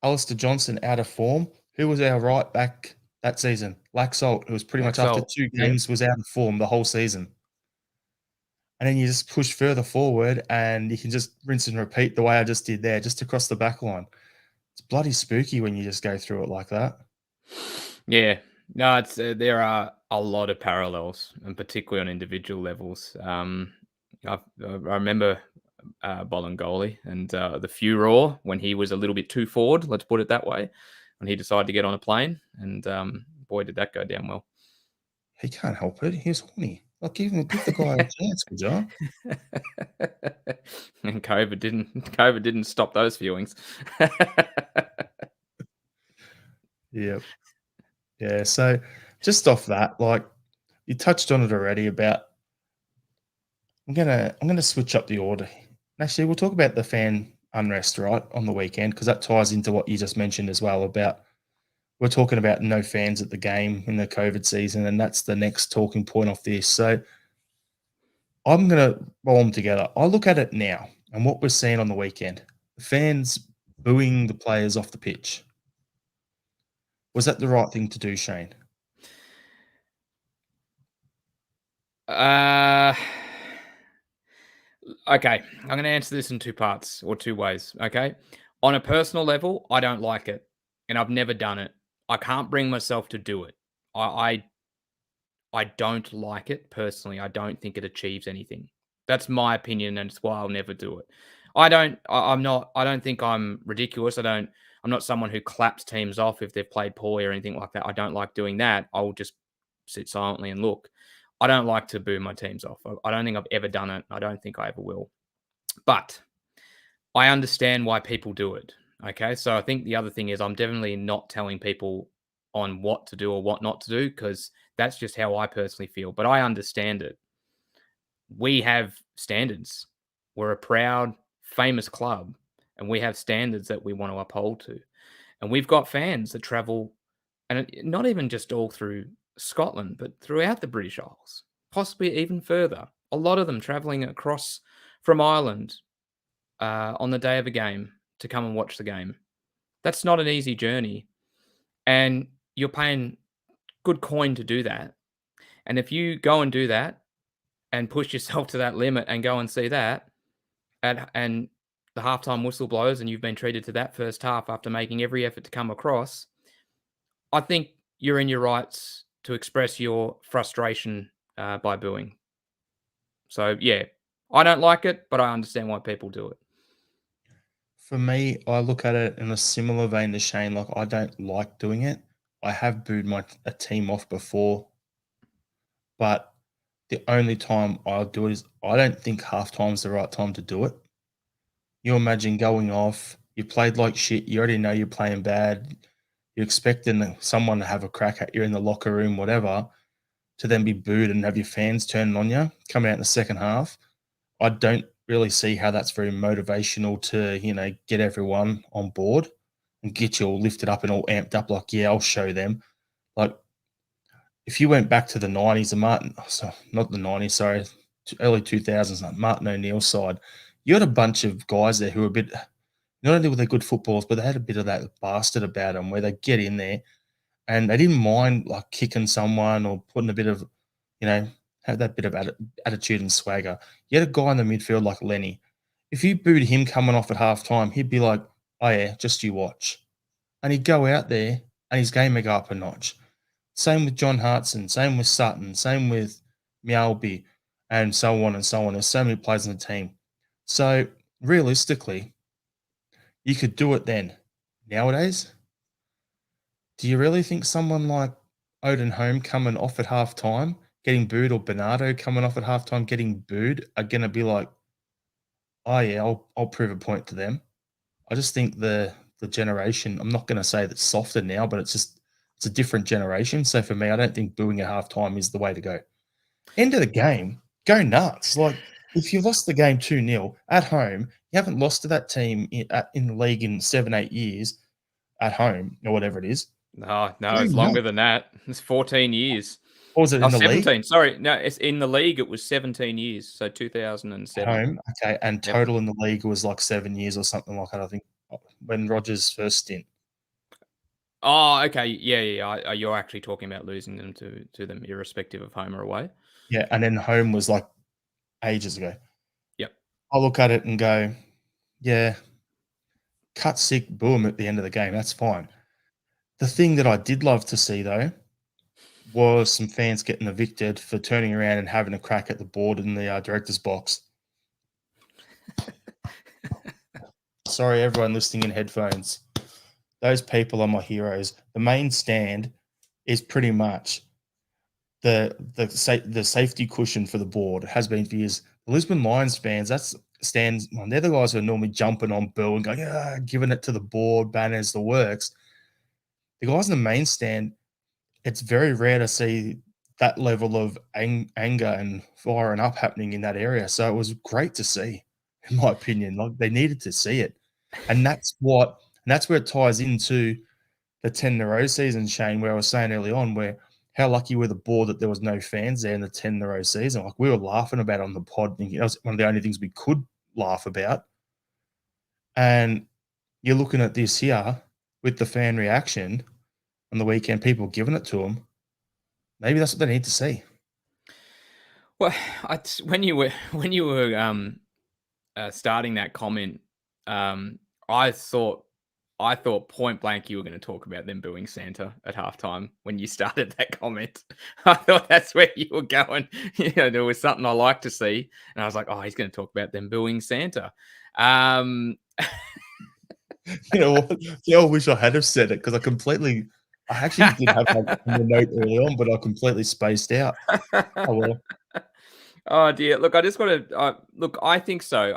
Alistair Johnson out of form. Who was our right back that season? Laxalt, who was pretty much after 2 games was out of form the whole season. And then you just push further forward and you can just rinse and repeat the way I just did there, just across the back line. It's bloody spooky when you just go through it like that.
Yeah. No, it's there are a lot of parallels, and particularly on individual levels. I remember Bolingoli and the furor when he was a little bit too forward, let's put it that way, when he decided to get on a plane. And boy, did that go down well.
He can't help it. He's horny. Like, give the guy a chance, would you?
And COVID didn't stop those feelings.
Yep. Yeah. So just off that, like you touched on it already about I'm gonna switch up the order. Actually, we'll talk about the fan unrest, right, on the weekend, because that ties into what you just mentioned as well about we're talking about no fans at the game in the COVID season, and that's the next talking point off this. So I'm going to roll them together. I look at it now and what we're seeing on the weekend. The fans booing the players off the pitch. Was that the right thing to do, Shane?
Okay, I'm going to answer this in two parts or two ways. Okay, on a personal level, I don't like it, and I've never done it. I can't bring myself to do it. I don't like it personally. I don't think it achieves anything. That's my opinion, and it's why I'll never do it. I'm not. I don't think I'm ridiculous. I don't. I'm not someone who claps teams off if they've played poorly or anything like that. I don't like doing that. I'll just sit silently and look. I don't like to boo my teams off. I don't think I've ever done it. I don't think I ever will. But I understand why people do it. Okay. So I think the other thing is I'm definitely not telling people on what to do or what not to do, because that's just how I personally feel. But I understand it. We have standards. We're a proud, famous club, and we have standards that we want to uphold to. And we've got fans that travel, and not even just all through Scotland, but throughout the British Isles, possibly even further. A lot of them traveling across from Ireland on the day of a game to come and watch the game. That's not an easy journey, and you're paying good coin to do that. And if you go and do that and push yourself to that limit and go and see that, and the halftime whistle blows and you've been treated to that first half after making every effort to come across, I think you're in your rights to express your frustration by booing. So, yeah, I don't like it, but I understand why people do it.
For me, I look at it in a similar vein to Shane. Like, I don't like doing it. I have booed a team off before, but the only time I'll do it is I don't think halftime's the right time to do it. You imagine going off, you played like shit, you already know you're playing bad, you're expecting someone to have a crack at you in the locker room, whatever, to then be booed and have your fans turning on you coming out in the second half. I don't really see how that's very motivational to, get everyone on board and get you all lifted up and all amped up like, yeah, I'll show them. Like, if you went back to the 90s, not the 90s, sorry, early 2000s, like Martin O'Neill's side, you had a bunch of guys there who were a bit, not only were they good footballers, but they had a bit of that bastard about them where they get in there and they didn't mind like kicking someone or putting a bit of, have that bit of attitude and swagger. You had a guy in the midfield like Lenny. If you booed him coming off at halftime, he'd be like, "Oh yeah, just you watch," and he'd go out there and his game would go up a notch. Same with John Hartson, same with Sutton, same with Mialby, and so on and so on. There's so many players in the team. So realistically, you could do it then. Nowadays, do you really think someone like Odin Home coming off at halftime, getting booed, or Bernardo coming off at halftime getting booed are going to be like, oh yeah, I'll prove a point to them? I just think the generation. I'm not going to say that's softer now, but it's a different generation. So for me, I don't think booing at halftime is the way to go. End of the game, go nuts. Like if you lost the game 2-0 at home, you haven't lost to that team in the league in 7-8 years at home or whatever it is.
No,
Go
it's longer
nuts.
than that. It's 14 years.
Or was it
Oh,
in the league?
17. Sorry. No, it's in the league. It was 17 years. So
At
2007.
home, okay, and
Yep.
total in the league was like 7 years or something like that, I think, when Rodgers' first stint.
Oh, okay. Yeah. You're actually talking about losing them to them, irrespective of home or away.
Yeah, and then home was like ages ago.
Yep.
I look at it and go, yeah, cut sick, boom at the end of the game. That's fine. The thing that I did love to see though was some fans getting evicted for turning around and having a crack at the board in the director's box. Sorry, everyone listening in headphones. Those people are my heroes. The main stand is pretty much the safety cushion for the board. It has been for years. The Lisbon Lions fans, that's stands. Well, they're the guys who are normally jumping on Bill and going, giving it to the board, banners, the works. The guys in the main stand, it's very rare to see that level of anger and firing up happening in that area. So it was great to see, in my opinion. Like they needed to see it, and that's where it ties into the 10 in a row season, Shane, where I was saying early on, where how lucky were the board that there was no fans there in the 10 in a row season. Like we were laughing about it on the pod, thinking that was one of the only things we could laugh about. And you're looking at this here with the fan reaction on the weekend, people giving it to them. Maybe that's what they need to see.
Well, when you were starting that comment, I thought point blank you were going to talk about them booing Santa at halftime when you started that comment. I thought that's where you were going. There was something I like to see, and I was like, oh, he's going to talk about them booing Santa.
You know what? Yeah, I wish I had have said it because I actually did have my note early on, but I completely spaced out. Oh, well.
Oh dear. Look, I just want to look. I think so.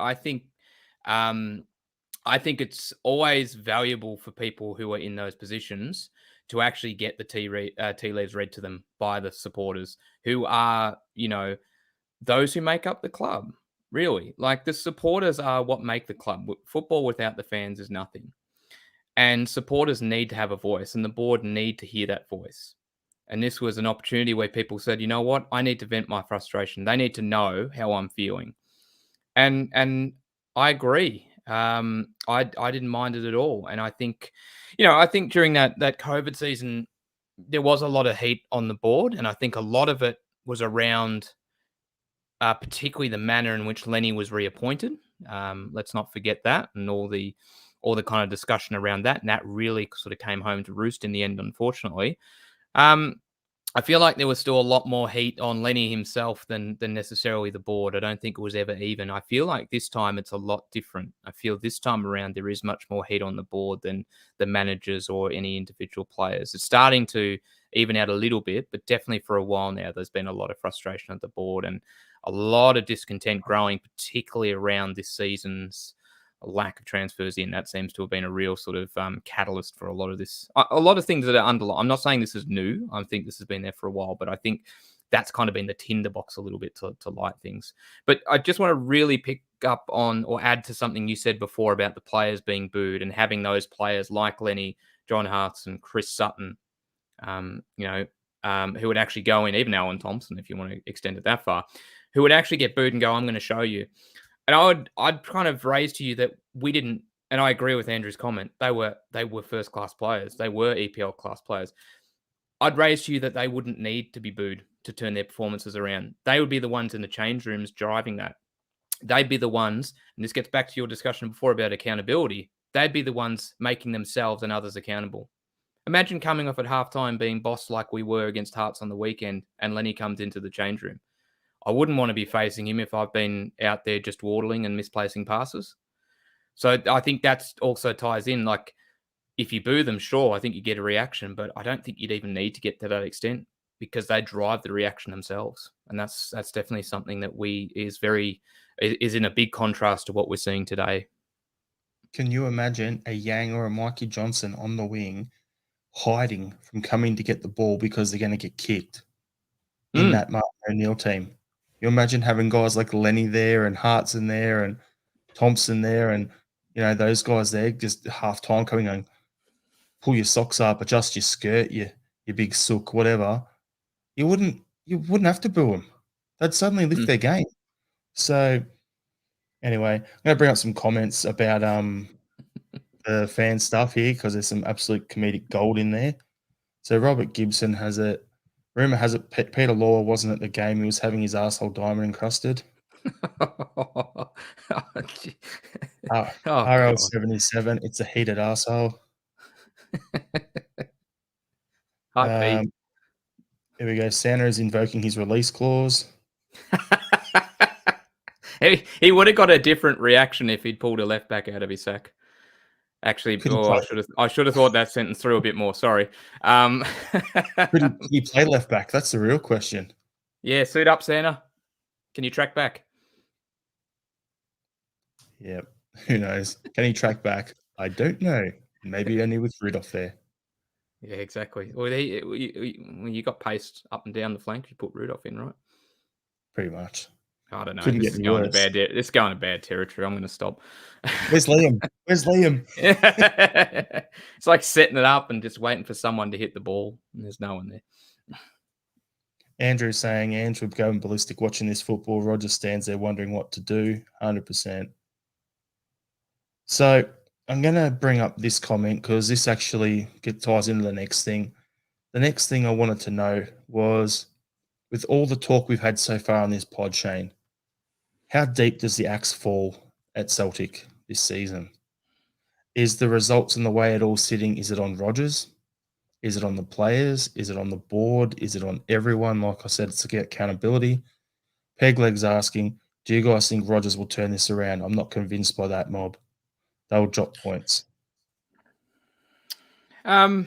Um, I think it's always valuable for people who are in those positions to actually get the tea leaves read to them by the supporters who are, those who make up the club. Really, like the supporters are what make the club. Football without the fans is nothing, and supporters need to have a voice, and the board need to hear that voice. And this was an opportunity where people said, you know what, I need to vent my frustration. They need to know how I'm feeling. And I agree. I didn't mind it at all. And I think during that COVID season, there was a lot of heat on the board, and I think a lot of it was around particularly the manner in which Lenny was reappointed. Let's not forget that, and all the kind of discussion around that, and that really sort of came home to roost in the end, unfortunately. Um, I feel like there was still a lot more heat on Lenny himself than necessarily the board. I don't think it was ever even. I feel like this time it's a lot different. I feel this time around there is much more heat on the board than the managers or any individual players. It's starting to even out a little bit, but definitely for a while now, there's been a lot of frustration at the board and a lot of discontent growing, particularly around this season's lack of transfers in. That seems to have been a real sort of catalyst for a lot of this. A lot of things that are underlying. I'm not saying this is new. I think this has been there for a while, but I think that's kind of been the tinderbox a little bit to light things. But I just want to really pick up on or add to something you said before about the players being booed and having those players like Lenny, John Hartson, and Chris Sutton, who would actually go in, even Alan Thompson, if you want to extend it that far, who would actually get booed and go, I'm going to show you. And I'd kind of raise to you that we didn't, and I agree with Andrew's comment. They were first class players. They were EPL class players. I'd raise to you that they wouldn't need to be booed to turn their performances around. They would be the ones in the change rooms driving that. They'd be the ones, and this gets back to your discussion before about accountability. They'd be the ones making themselves and others accountable. Imagine coming off at halftime being bossed like we were against Hearts on the weekend, and Lenny comes into the change room. I wouldn't want to be facing him if I've been out there just waddling and misplacing passes. So I think that also ties in. Like, if you boo them, sure, I think you get a reaction, but I don't think you'd even need to get to that extent because they drive the reaction themselves, and that's definitely something that is in a big contrast to what we're seeing today.
Can you imagine a Yang or a Mikey Johnson on the wing hiding from coming to get the ball because they're going to get kicked in
Mm.
that Martin O'Neill team? You imagine having guys like Lenny there and Hart's in there and Thompson there and, those guys there just half time coming on, pull your socks up, adjust your skirt, your big sook, whatever. You wouldn't have to boo them. They'd suddenly lift their game. So anyway, I'm going to bring up some comments about the fan stuff here because there's some absolute comedic gold in there. So Robert Gibson has it. Rumor has it Peter Law wasn't at the game. He was having his asshole diamond encrusted.
Oh, God.
RL77, it's a heated asshole.
Hi, Pete.
Here we go. Santa is invoking his release clause.
He would have got a different reaction if he'd pulled a left back out of his sack. Actually, I should have thought that sentence through a bit more. Sorry.
Could he play left back? That's the real question.
Yeah, suit up, Santa. Can you track back?
Yep. Who knows? Can he track back? I don't know. Maybe only with Rudolph there.
Yeah, exactly. Well, when you got paced up and down the flank, you put Rudolph in, right?
Pretty much.
I don't know.
Couldn't
This
get
is going
worse.
this is going to bad territory. I'm going to stop.
Where's Liam? Where's Liam?
It's like setting it up and just waiting for someone to hit the ball, and there's no one there.
Andrew saying Andrew going ballistic watching this football. Roger stands there wondering what to do. 100%. So I'm going to bring up this comment because this actually ties into the next thing. The next thing I wanted to know was, with all the talk we've had so far on this pod, Shane, how deep does the axe fall at Celtic this season? Is the results and the way it all sitting, is it on Rodgers? Is it on the players? Is it on the board? Is it on everyone? Like I said, it's to get accountability. Pegleg's asking, do you guys think Rodgers will turn this around? I'm not convinced by that, mob. They'll drop points.
To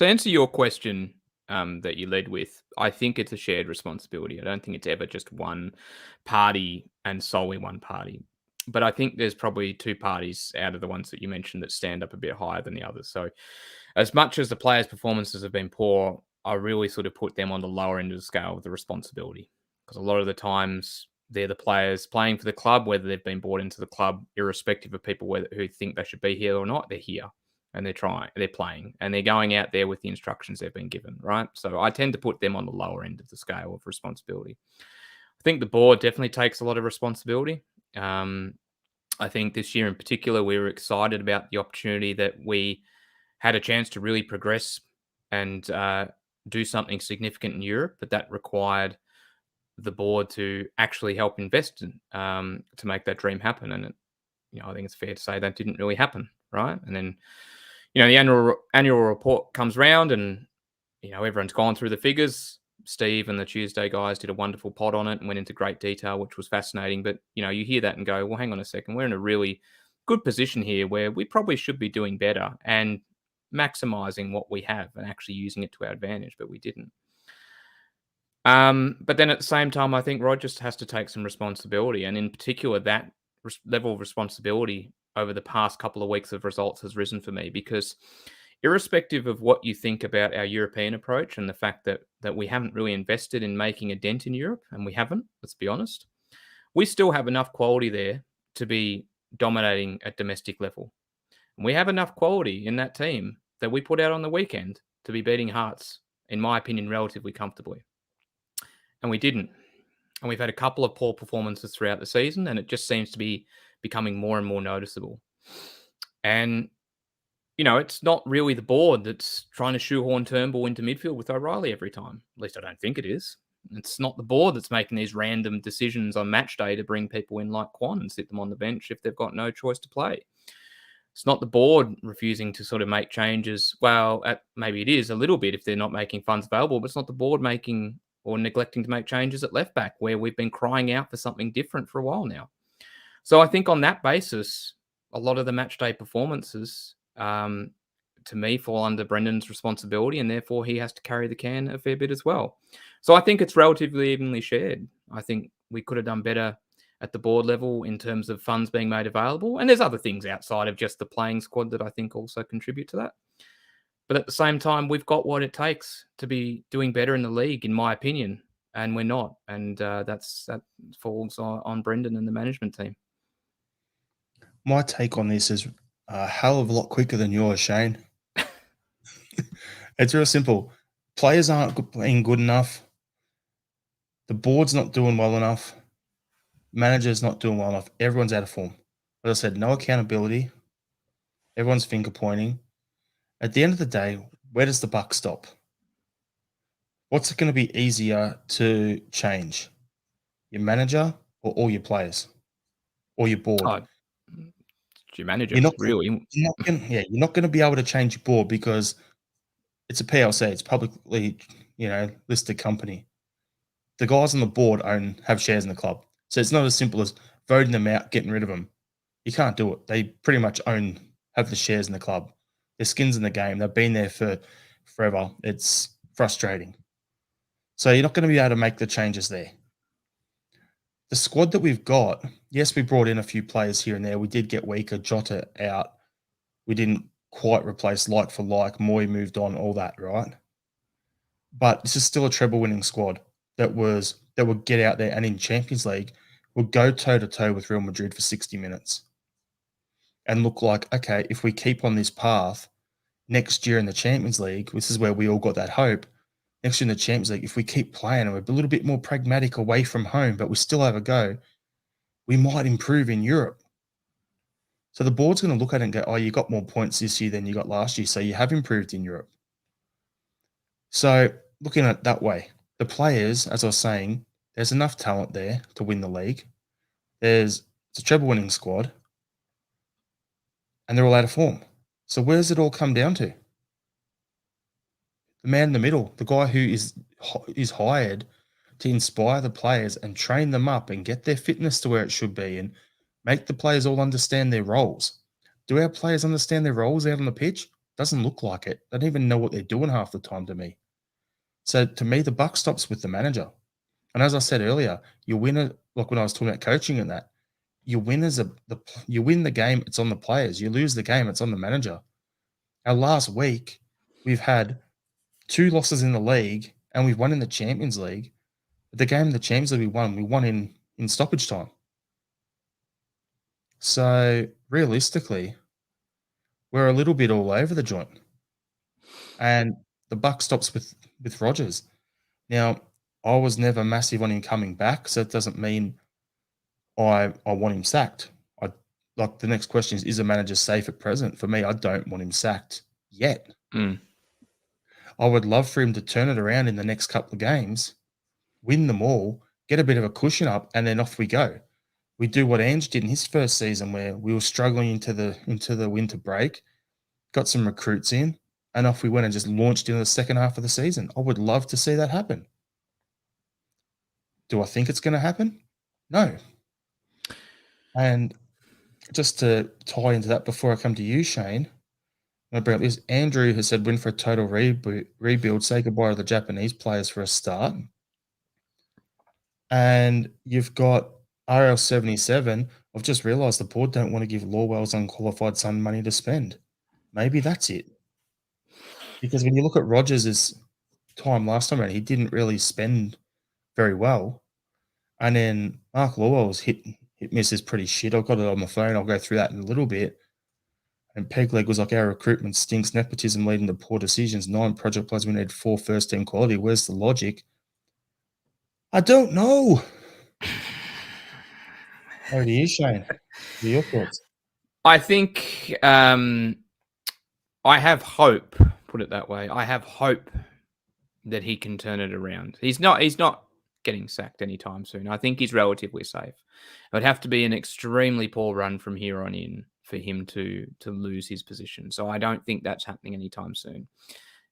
answer your question that you led with, I think it's a shared responsibility. I don't think it's ever just one party and solely one party. But I think there's probably two parties out of the ones that you mentioned that stand up a bit higher than the others. So, as much as the players' performances have been poor, I really sort of put them on the lower end of the scale of the responsibility because a lot of the times they're the players playing for the club, whether they've been brought into the club, irrespective of people who think they should be here or not, they're here and they're playing, and they're going out there with the instructions they've been given, right? So I tend to put them on the lower end of the scale of responsibility. I think the board definitely takes a lot of responsibility. I think this year in particular, we were excited about the opportunity that we had a chance to really progress and do something significant in Europe, but that required the board to actually help invest in, to make that dream happen. And I think it's fair to say that didn't really happen, right? And then the annual report comes round, and everyone's gone through the figures. Steve and the Tuesday guys did a wonderful pod on it and went into great detail, which was fascinating. But you hear that and go, well, hang on a second, we're in a really good position here where we probably should be doing better and maximizing what we have and actually using it to our advantage, but we didn't. But then at the same time, I think Rod just has to take some responsibility, and in particular, that level of responsibility over the past couple of weeks of results has risen for me because, irrespective of what you think about our European approach and the fact that we haven't really invested in making a dent in Europe, and we haven't, let's be honest, we still have enough quality there to be dominating at domestic level. And we have enough quality in that team that we put out on the weekend to be beating Hearts, in my opinion, relatively comfortably. And we didn't. And we've had a couple of poor performances throughout the season, and it just seems to be becoming more and more noticeable. And, it's not really the board that's trying to shoehorn Turnbull into midfield with O'Reilly every time. At least I don't think it is. It's not the board that's making these random decisions on match day to bring people in like Quan and sit them on the bench if they've got no choice to play. It's not the board refusing to sort of make changes. Well, maybe it is a little bit if they're not making funds available, but it's not the board making or neglecting to make changes at left back, where we've been crying out for something different for a while now. So I think on that basis, a lot of the match day performances, to me, fall under Brendan's responsibility, and therefore he has to carry the can a fair bit as well. So I think it's relatively evenly shared. I think we could have done better at the board level in terms of funds being made available. And there's other things outside of just the playing squad that I think also contribute to that. But at the same time, we've got what it takes to be doing better in the league, in my opinion, and we're not. And that falls on Brendan and the management team.
My take on this is a hell of a lot quicker than yours, Shane. It's real simple. Players aren't being good enough. The board's not doing well enough. Manager's not doing well enough. Everyone's out of form. As I said, no accountability. Everyone's finger pointing. At the end of the day, where does the buck stop? What's it going to be easier to change? Your manager or all your players? Or your board?
It's your manager,
You're not going to be able to change your board because it's a PLC. It's publicly, listed company. The guys on the board have shares in the club. So it's not as simple as voting them out, getting rid of them. You can't do it. They pretty much have the shares in the club. Their skin's in the game. They've been there for forever. It's frustrating. So you're not going to be able to make the changes there. The squad that we've got, yes, we brought in a few players here and there. We did get weaker. Jota out. We didn't quite replace like for like. Moy moved on, all that, right? But this is still a treble-winning squad that would get out there and in Champions League would go toe-to-toe with Real Madrid for 60 minutes and look like, okay, if we keep on this path next year in the Champions League, this is where we all got that hope. Next year in the Champions League, if we keep playing and we're a little bit more pragmatic away from home, but we still have a go, we might improve in Europe. So the board's going to look at it and go, oh, you got more points this year than you got last year, so you have improved in Europe. So looking at it that way, the players, as I was saying, there's enough talent there to win the league. It's a treble-winning squad, and they're all out of form. So where does it all come down to? The man in the middle, the guy who is hired to inspire the players and train them up and get their fitness to where it should be and make the players all understand their roles. Do our players understand their roles out on the pitch? Doesn't look like it. They don't even know what they're doing half the time to me. So to me, the buck stops with the manager. And as I said earlier, you win it. Like when I was talking about coaching and that, you win you win the game. It's on the players. You lose the game. It's on the manager. Our last week, we've had 2 losses in the league, and we've won in the Champions League. But the game in the Champions League we won in stoppage time. So realistically, we're a little bit all over the joint, and the buck stops with Rodgers. Now, I was never massive on him coming back, so it doesn't mean I want him sacked. I like the next question is a manager safe at present? For me, I don't want him sacked yet.
Mm.
I would love for him to turn it around in the next couple of games, win them all, get a bit of a cushion up, and then off we go. We do what Ange did in his first season, where we were struggling into the winter break, got some recruits in, and off we went and just launched into the second half of the season. I would love to see that happen. Do I think it's going to happen? No. And just to tie into that before I come to you, Shane, I'm going to bring up this. Andrew has said, win for a total rebuild, say goodbye to the Japanese players for a start. And you've got RL77. I've just realised the board don't want to give Lawwell's unqualified son money to spend. Maybe that's it. Because when you look at Rodgers' time last time around, he didn't really spend very well. And then Mark Lawwell's hit miss is pretty shit. I've got it on my phone. I'll go through that in a little bit. And Pegleg was like, our recruitment stinks, nepotism leading to poor decisions, 9 project players, we need 4 first-team quality. Where's the logic? I don't know. Over to you, Shane. What are your thoughts?
I think I have hope, put it that way. I have hope that he can turn it around. He's not getting sacked anytime soon. I think he's relatively safe. It would have to be an extremely poor run from here on in for him to lose his position. So I don't think that's happening anytime soon.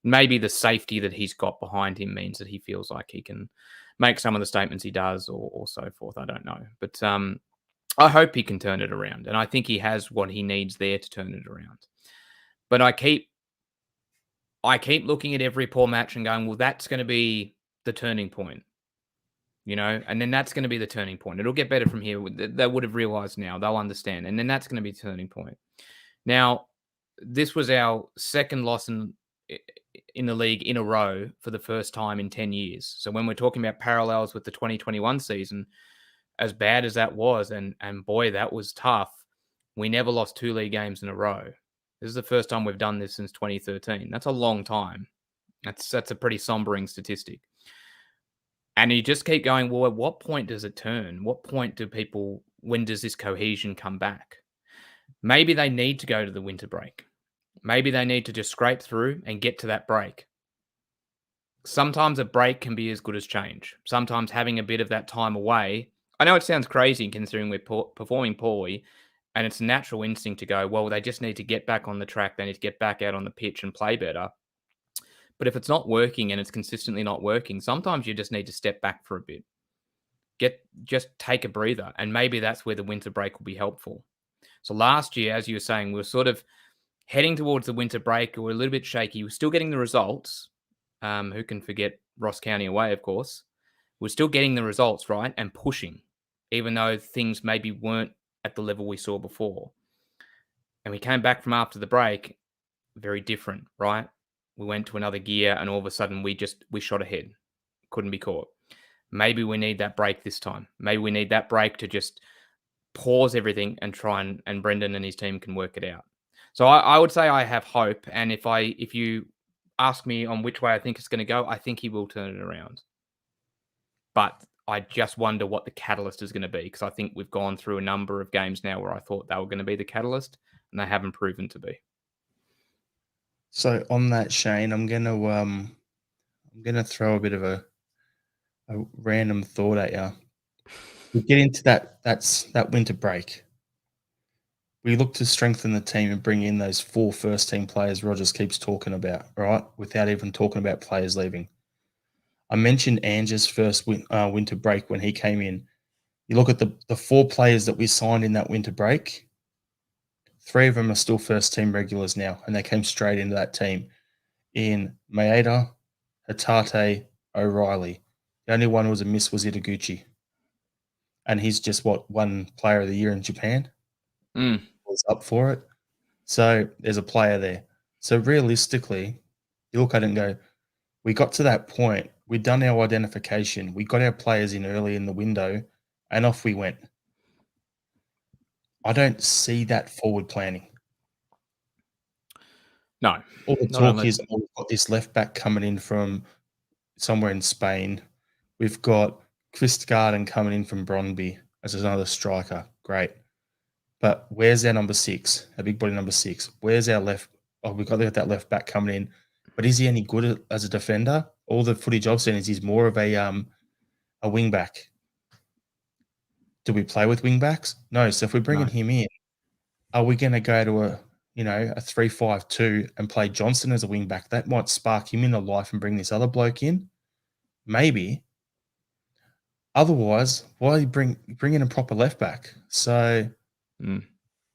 Maybe the safety that he's got behind him means that he feels like he can make some of the statements he does or so forth. I don't know. But I hope he can turn it around. And I think he has what he needs there to turn it around. But I keep looking at every poor match and going, well, that's going to be the turning point. And then that's going to be the turning point. It'll get better from here. They would have realized now. They'll understand. And then that's going to be the turning point. Now, this was our second loss in the league in a row for the first time in 10 years. So when we're talking about parallels with the 2021 season, as bad as that was, and boy, that was tough, we never lost 2 league games in a row. This is the first time we've done this since 2013. That's a long time. That's a pretty sombering statistic. And you just keep going, well, at what point does it turn? What point when does this cohesion come back? Maybe they need to go to the winter break. Maybe they need to just scrape through and get to that break. Sometimes a break can be as good as change. Sometimes having a bit of that time away. I know it sounds crazy considering we're performing poorly, and it's a natural instinct to go, well, they just need to get back on the track. They need to get back out on the pitch and play better. But if it's not working and it's consistently not working, sometimes you just need to step back for a bit. Just take a breather, and maybe that's where the winter break will be helpful. So last year, as you were saying, we were sort of heading towards the winter break. We were a little bit shaky. We're still getting the results. Who can forget Ross County away, of course? We're still getting the results, right? And pushing, even though things maybe weren't at the level we saw before. And we came back from after the break, very different, right? We went to another gear, and all of a sudden we shot ahead. Couldn't be caught. Maybe we need that break this time. Maybe we need that break to just pause everything and try and Brendan and his team can work it out. So I would say I have hope. And if you ask me on which way I think it's going to go, I think he will turn it around. But I just wonder what the catalyst is going to be, because I think we've gone through a number of games now where I thought they were going to be the catalyst, and they haven't proven to be.
So on that, Shane, I'm gonna throw a bit of a random thought at you. We get into that winter break. We look to strengthen the team and bring in those 4 first-team players Rodgers keeps talking about, right? Without even talking about players leaving. I mentioned Ange's first winter break when he came in. You look at the 4 players that we signed in that winter break. 3 of them are still first-team regulars now, and they came straight into that team in Maeda, Hatate, O'Reilly. The only one who was a miss was Itaguchi. And he's just, one player of the year in Japan?
Mm.
Was up for it. So there's a player there. So realistically, you look at it and go, we got to that point. We'd done our identification. We got our players in early in the window, and off we went. I don't see that forward planning.
No.
All the
Not
talk
unless
is, we've got this left back coming in from somewhere in Spain. We've got Chris Garden coming in from Brøndby as another striker. Great. But where's our number 6, our big body number 6? Where's our left? Oh, we've got that left back coming in. But is he any good as a defender? All the footage I've seen is he's more of a wing back. Do we play with wing backs? No. So if we're bringing him in, are we going to go to a 3-5-2 and play Johnson as a wing back? That might spark him into life and bring this other bloke in. Maybe. Otherwise, why bring in a proper left back? So yeah,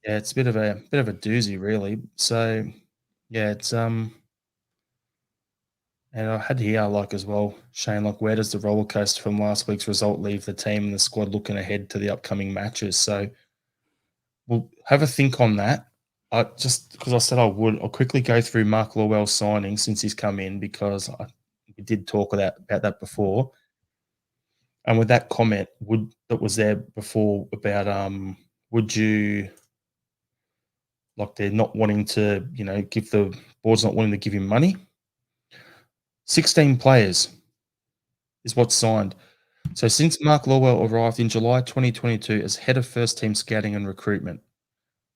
it's a bit of a doozy, really. So yeah, it's and I had here as well, Shane, where does the roller coaster from last week's result leave the team and the squad looking ahead to the upcoming matches? So we'll have a think on that. Just because I said I would, I'll quickly go through Mark Lawwell's signing since he's come in, because we did talk about that before. And with that comment that was there before about would you they're not wanting to give the board's not wanting to give him money. 16 players is what's signed. So since Mark Lawwell arrived in July 2022 as head of first team scouting and recruitment,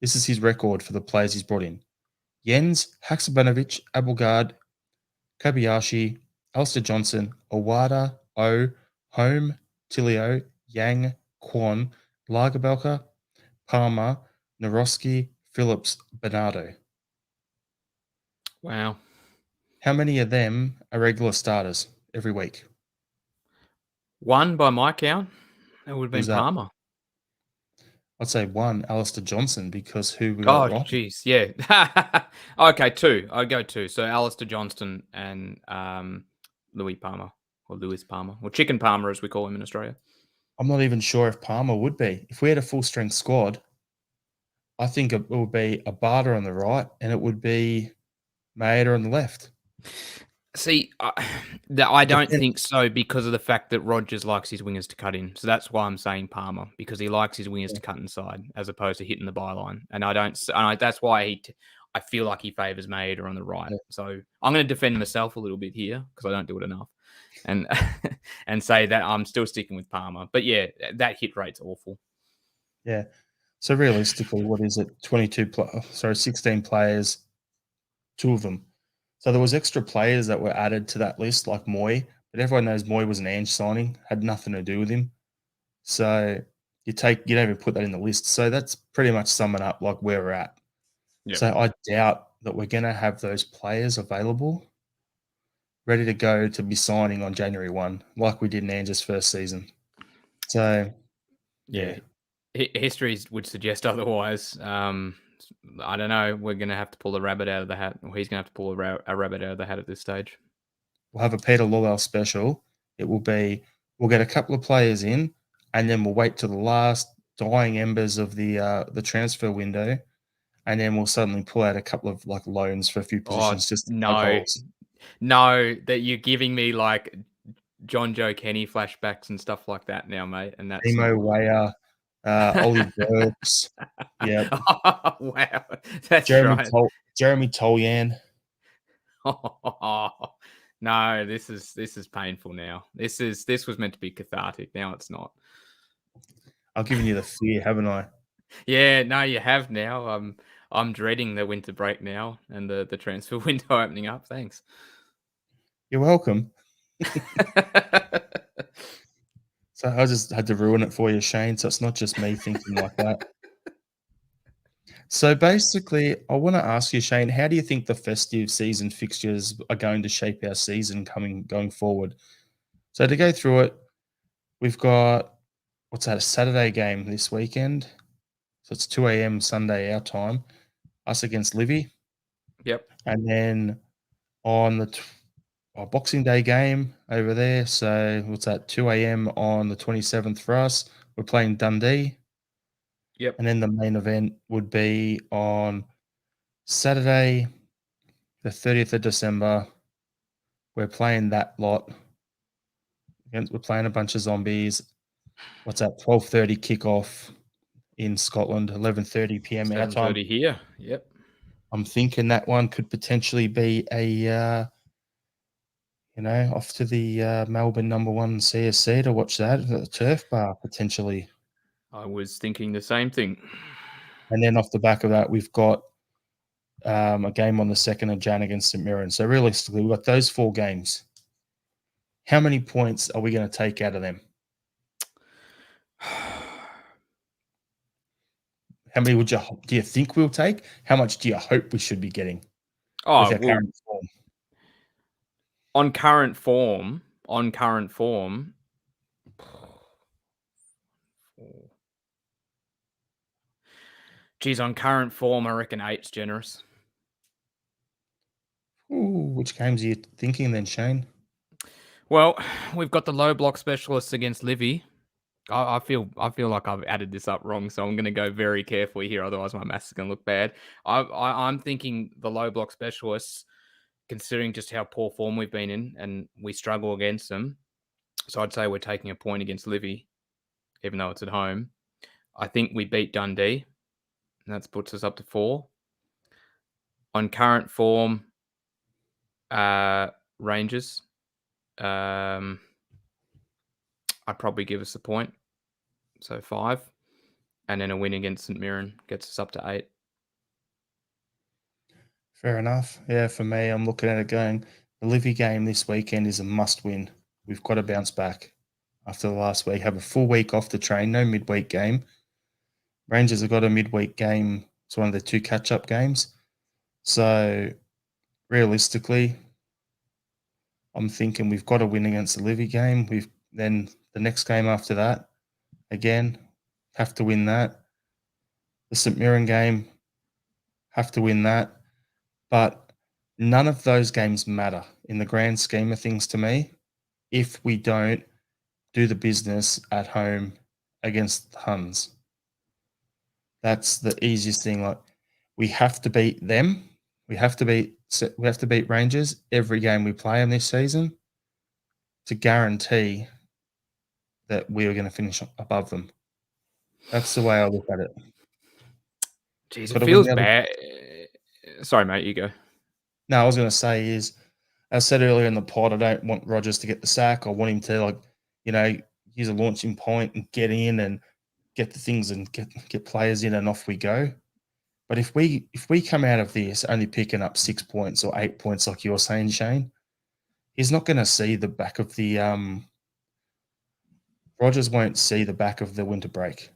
this is his record for the players he's brought in: Jens, Haksabanovic, Abelgard, Kobayashi, Alistair Johnson, Owada, O, Home, Tilio, Yang, Kwon, Lagerbelka, Palmer, Naroski, Phillips, Bernardo.
Wow.
How many of them are regular starters every week?
One by my count. It would have been
Who's that?
Palmer.
I'd say one, Alistair Johnson, because who we got
Oh,
right?
jeez. Yeah. Okay, 2. I'd go 2. So Alistair Johnston and Louis Palmer, or Chicken Palmer, as we call him in Australia.
I'm not even sure if Palmer would be. If we had a full strength squad, I think it would be a Barter on the right and it would be Maeda on the left.
See, I don't think so, because of the fact that Rodgers likes his wingers to cut in. So that's why I'm saying Palmer, because he likes his wingers to cut inside as opposed to hitting the byline. And that's why I feel like he favours Maeda on the right.
Yeah.
So I'm going to defend myself a little bit here because I don't do it enough, and and say that I'm still sticking with Palmer. But yeah, that hit rate's awful.
Yeah. So realistically, what is it? 16 players, 2 of them. So there was extra players that were added to that list, like Moy, but everyone knows Moy was an Ange signing, had nothing to do with him. So you don't even put that in the list. So that's pretty much summing up where we're at.
Yep.
So I doubt that we're going to have those players available, ready to go to be signing on January 1, like we did in Ange's first season. So yeah.
History would suggest otherwise. I don't know. We're going to have to pull a rabbit out of the hat, or he's going to have to pull a rabbit out of the hat at this stage.
We'll have a Peter Lawwell special. It will be, we'll get a couple of players in, and then we'll wait till the last dying embers of the transfer window, and then we'll suddenly pull out a couple of loans for a few positions just to plug holes.
No, that you're giving me John Joe Kenny flashbacks and stuff like that now, mate. And that's
Timo Weah, Ollie Burks. Yeah.
Oh, wow. That's
Jeremy
right.
Jeremy Tolyan.
No, this is painful now. This was meant to be cathartic. Now it's not.
I've given you the fear, haven't I?
Yeah, no, you have now. I'm dreading the winter break now and the transfer window opening up. Thanks.
You're welcome. So I just had to ruin it for you, Shane. So it's not just me thinking like that. So basically, I want to ask you, Shane, how do you think the festive season fixtures are going to shape our season going forward? So to go through it, we've got, a Saturday game this weekend. So it's 2 a.m. Sunday our time. us against Livy.
Yep.
And then on the Boxing Day game over there, so what's that, 2 a.m. on the 27th for us, we're playing Dundee.
Yep.
And then the main event would be on Saturday, the 30th of December. We're playing that lot. We're playing a bunch of zombies. What's that, 12:30 kickoff in Scotland, 11:30 p.m. our time.
7:30 here. Yep.
I'm thinking that one could potentially be a off to the Melbourne #1 CSC to watch that at the Turf Bar potentially.
I was thinking the same thing.
And then off the back of that, we've got a game on the 2nd of Jan against St Mirren. So realistically, we've got those 4 games. How many points are we going to take out of them? How many do you think we'll take? How much do you hope we should be getting with
Oh,
our
well,
current form?
on current form, geez, on current form, I reckon 8's generous.
Ooh, which games are you thinking then, Shane?
Well, we've got the low block specialists against Livy. I feel like I've added this up wrong, so I'm going to go very carefully here. Otherwise, my maths is going to look bad. I'm thinking the low block specialists, considering just how poor form we've been in, and we struggle against them. So I'd say we're taking a point against Livy, even though it's at home. I think we beat Dundee, and that puts us up to 4. On current form, Rangers, I'd probably give us a point, so 5. And then a win against St Mirren gets us up to 8.
Fair enough. Yeah, for me, I'm looking at it going, the Livy game this weekend is a must win. We've got to bounce back after the last week, have a full week off the train, no midweek game. Rangers have got a midweek game. It's one of the 2 catch-up games. So realistically, I'm thinking we've got to win against the Livy game. Then the next game after that, again, have to win that. The St Mirren game, have to win that. But none of those games matter in the grand scheme of things to me if we don't do the business at home against the Huns. That's the easiest thing. Like, we have to beat them. We have to beat Rangers every game we play them this season to guarantee that we are going to finish above them. That's the way I look at it.
Jeez, it
Got to win
feels
the other.
bad. Sorry, mate, you go.
No, I was going to say is, as I said earlier in the pod, I don't want Rodgers to get the sack. I want him to use a launching point and get in and get the things and get players in and off we go. But if we come out of this only picking up 6 points or 8 points, like you're saying, Shane, he's not going to see the back of the Rodgers won't see the back of the winter break.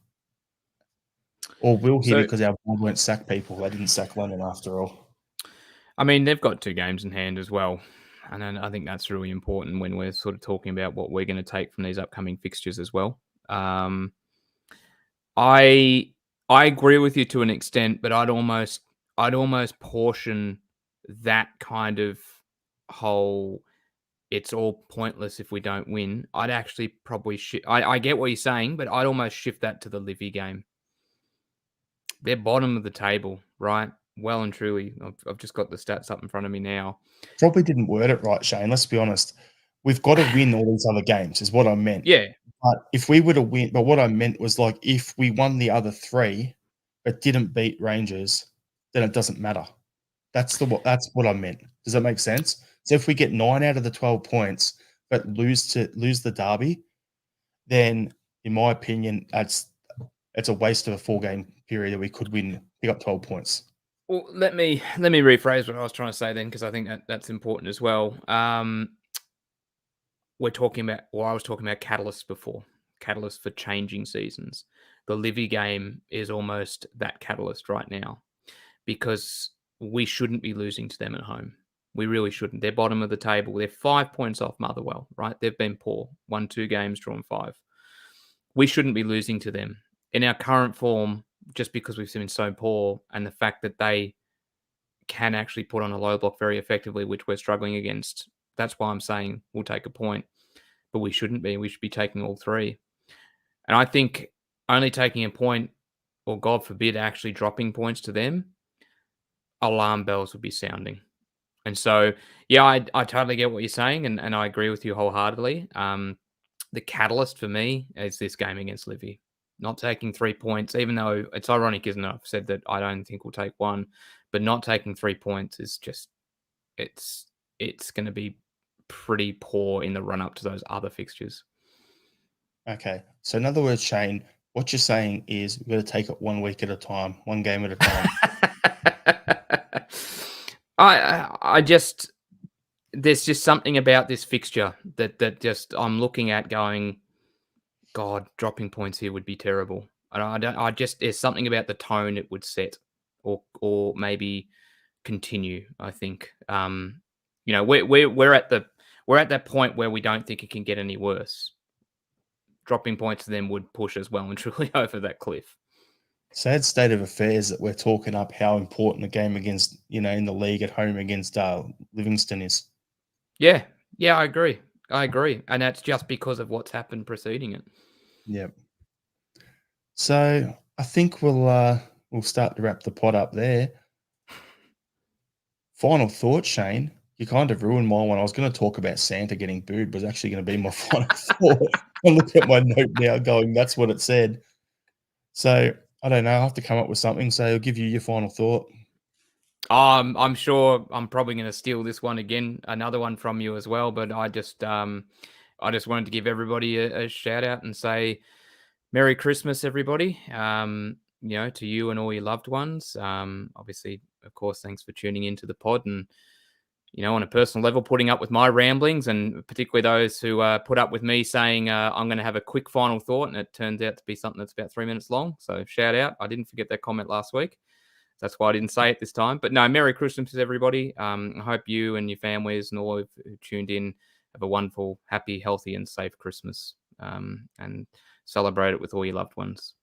Or will he, because our board won't sack people. They didn't sack Lennon after all.
I mean, they've got 2 games in hand as well. And then I think that's really important when we're sort of talking about what we're going to take from these upcoming fixtures as well. I agree with you to an extent, but I'd almost portion that kind of whole it's all pointless if we don't win. I'd actually probably I get what you're saying, but I'd almost shift that to the Livy game. They're bottom of the table, right? Well and truly. I've just got the stats up in front of me now.
Probably didn't word it right, Shane. Let's be honest. We've got to win all these other games, is what I meant.
Yeah.
But if we were to win, but what I meant was, like, if we won the other 3 but didn't beat Rangers, then it doesn't matter. That's what I meant. Does that make sense? So if we get 9 out of the 12 points but lose the derby, then in my opinion, it's a waste of a 4-game period that we could pick up 12 points.
Well, let me rephrase what I was trying to say then, because I think that's important as well. I was talking about catalysts before, catalysts for changing seasons. The Livy game is almost that catalyst right now, because we shouldn't be losing to them at home. We really shouldn't. They're bottom of the table. They're 5 points off Motherwell, right? They've been poor. Won 2 games, drawn 5. We shouldn't be losing to them. In our current form, just because we've been so poor, and the fact that they can actually put on a low block very effectively, which we're struggling against. That's why I'm saying we'll take a point, but we shouldn't be. We should be taking all three. And I think only taking a point, or God forbid, actually dropping points to them, alarm bells would be sounding. And so, yeah, I totally get what you're saying, and I agree with you wholeheartedly. The catalyst for me is this game against Livy. Not taking 3 points, even though it's ironic, isn't it? I've said that I don't think we'll take one, but not taking 3 points is just it's going to be pretty poor in the run up to those other fixtures.
Okay. So in other words, Shane, what you're saying is we've got to take it 1 week at a time, one game at a time.
I just there's just something about this fixture that just I'm looking at going, God, dropping points here would be terrible. I just there's something about the tone it would set, or maybe continue. I think we're at that point where we don't think it can get any worse. Dropping points to them would push us well and truly over that cliff.
Sad state of affairs that we're talking up how important the game against, in the league at home against Livingston is.
Yeah, yeah, I agree. And that's just because of what's happened preceding it.
Yep. So I think we'll start to wrap the pot up there. Final thought, Shane. You kind of ruined my one. I was going to talk about Santa getting booed, was actually going to be my final thought. I look at my note now going, that's what it said. So I don't know. I'll have to come up with something. So I'll give you your final thought.
I'm sure I'm probably going to steal this one again, another one from you as well. But I just wanted to give everybody a shout out and say Merry Christmas, everybody. To you and all your loved ones. Obviously, of course, thanks for tuning into the pod and, on a personal level, putting up with my ramblings, and particularly those who put up with me saying I'm going to have a quick final thought, and it turns out to be something that's about 3 minutes long. So shout out. I didn't forget that comment last week. That's why I didn't say it this time. But no, Merry Christmas to everybody. I hope you and your families and all who tuned in have a wonderful, happy, healthy, and safe Christmas. And celebrate it with all your loved ones.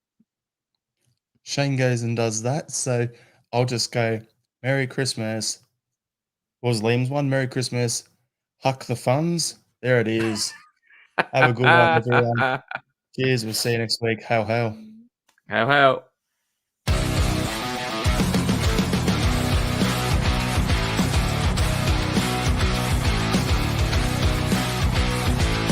Shane goes and does that. So I'll just go, Merry Christmas. What was Liam's one? Merry Christmas. Huck the funds. There it is. Have a good one, everyone. Cheers. We'll see you next week. Hail, hail.
Hail, hail.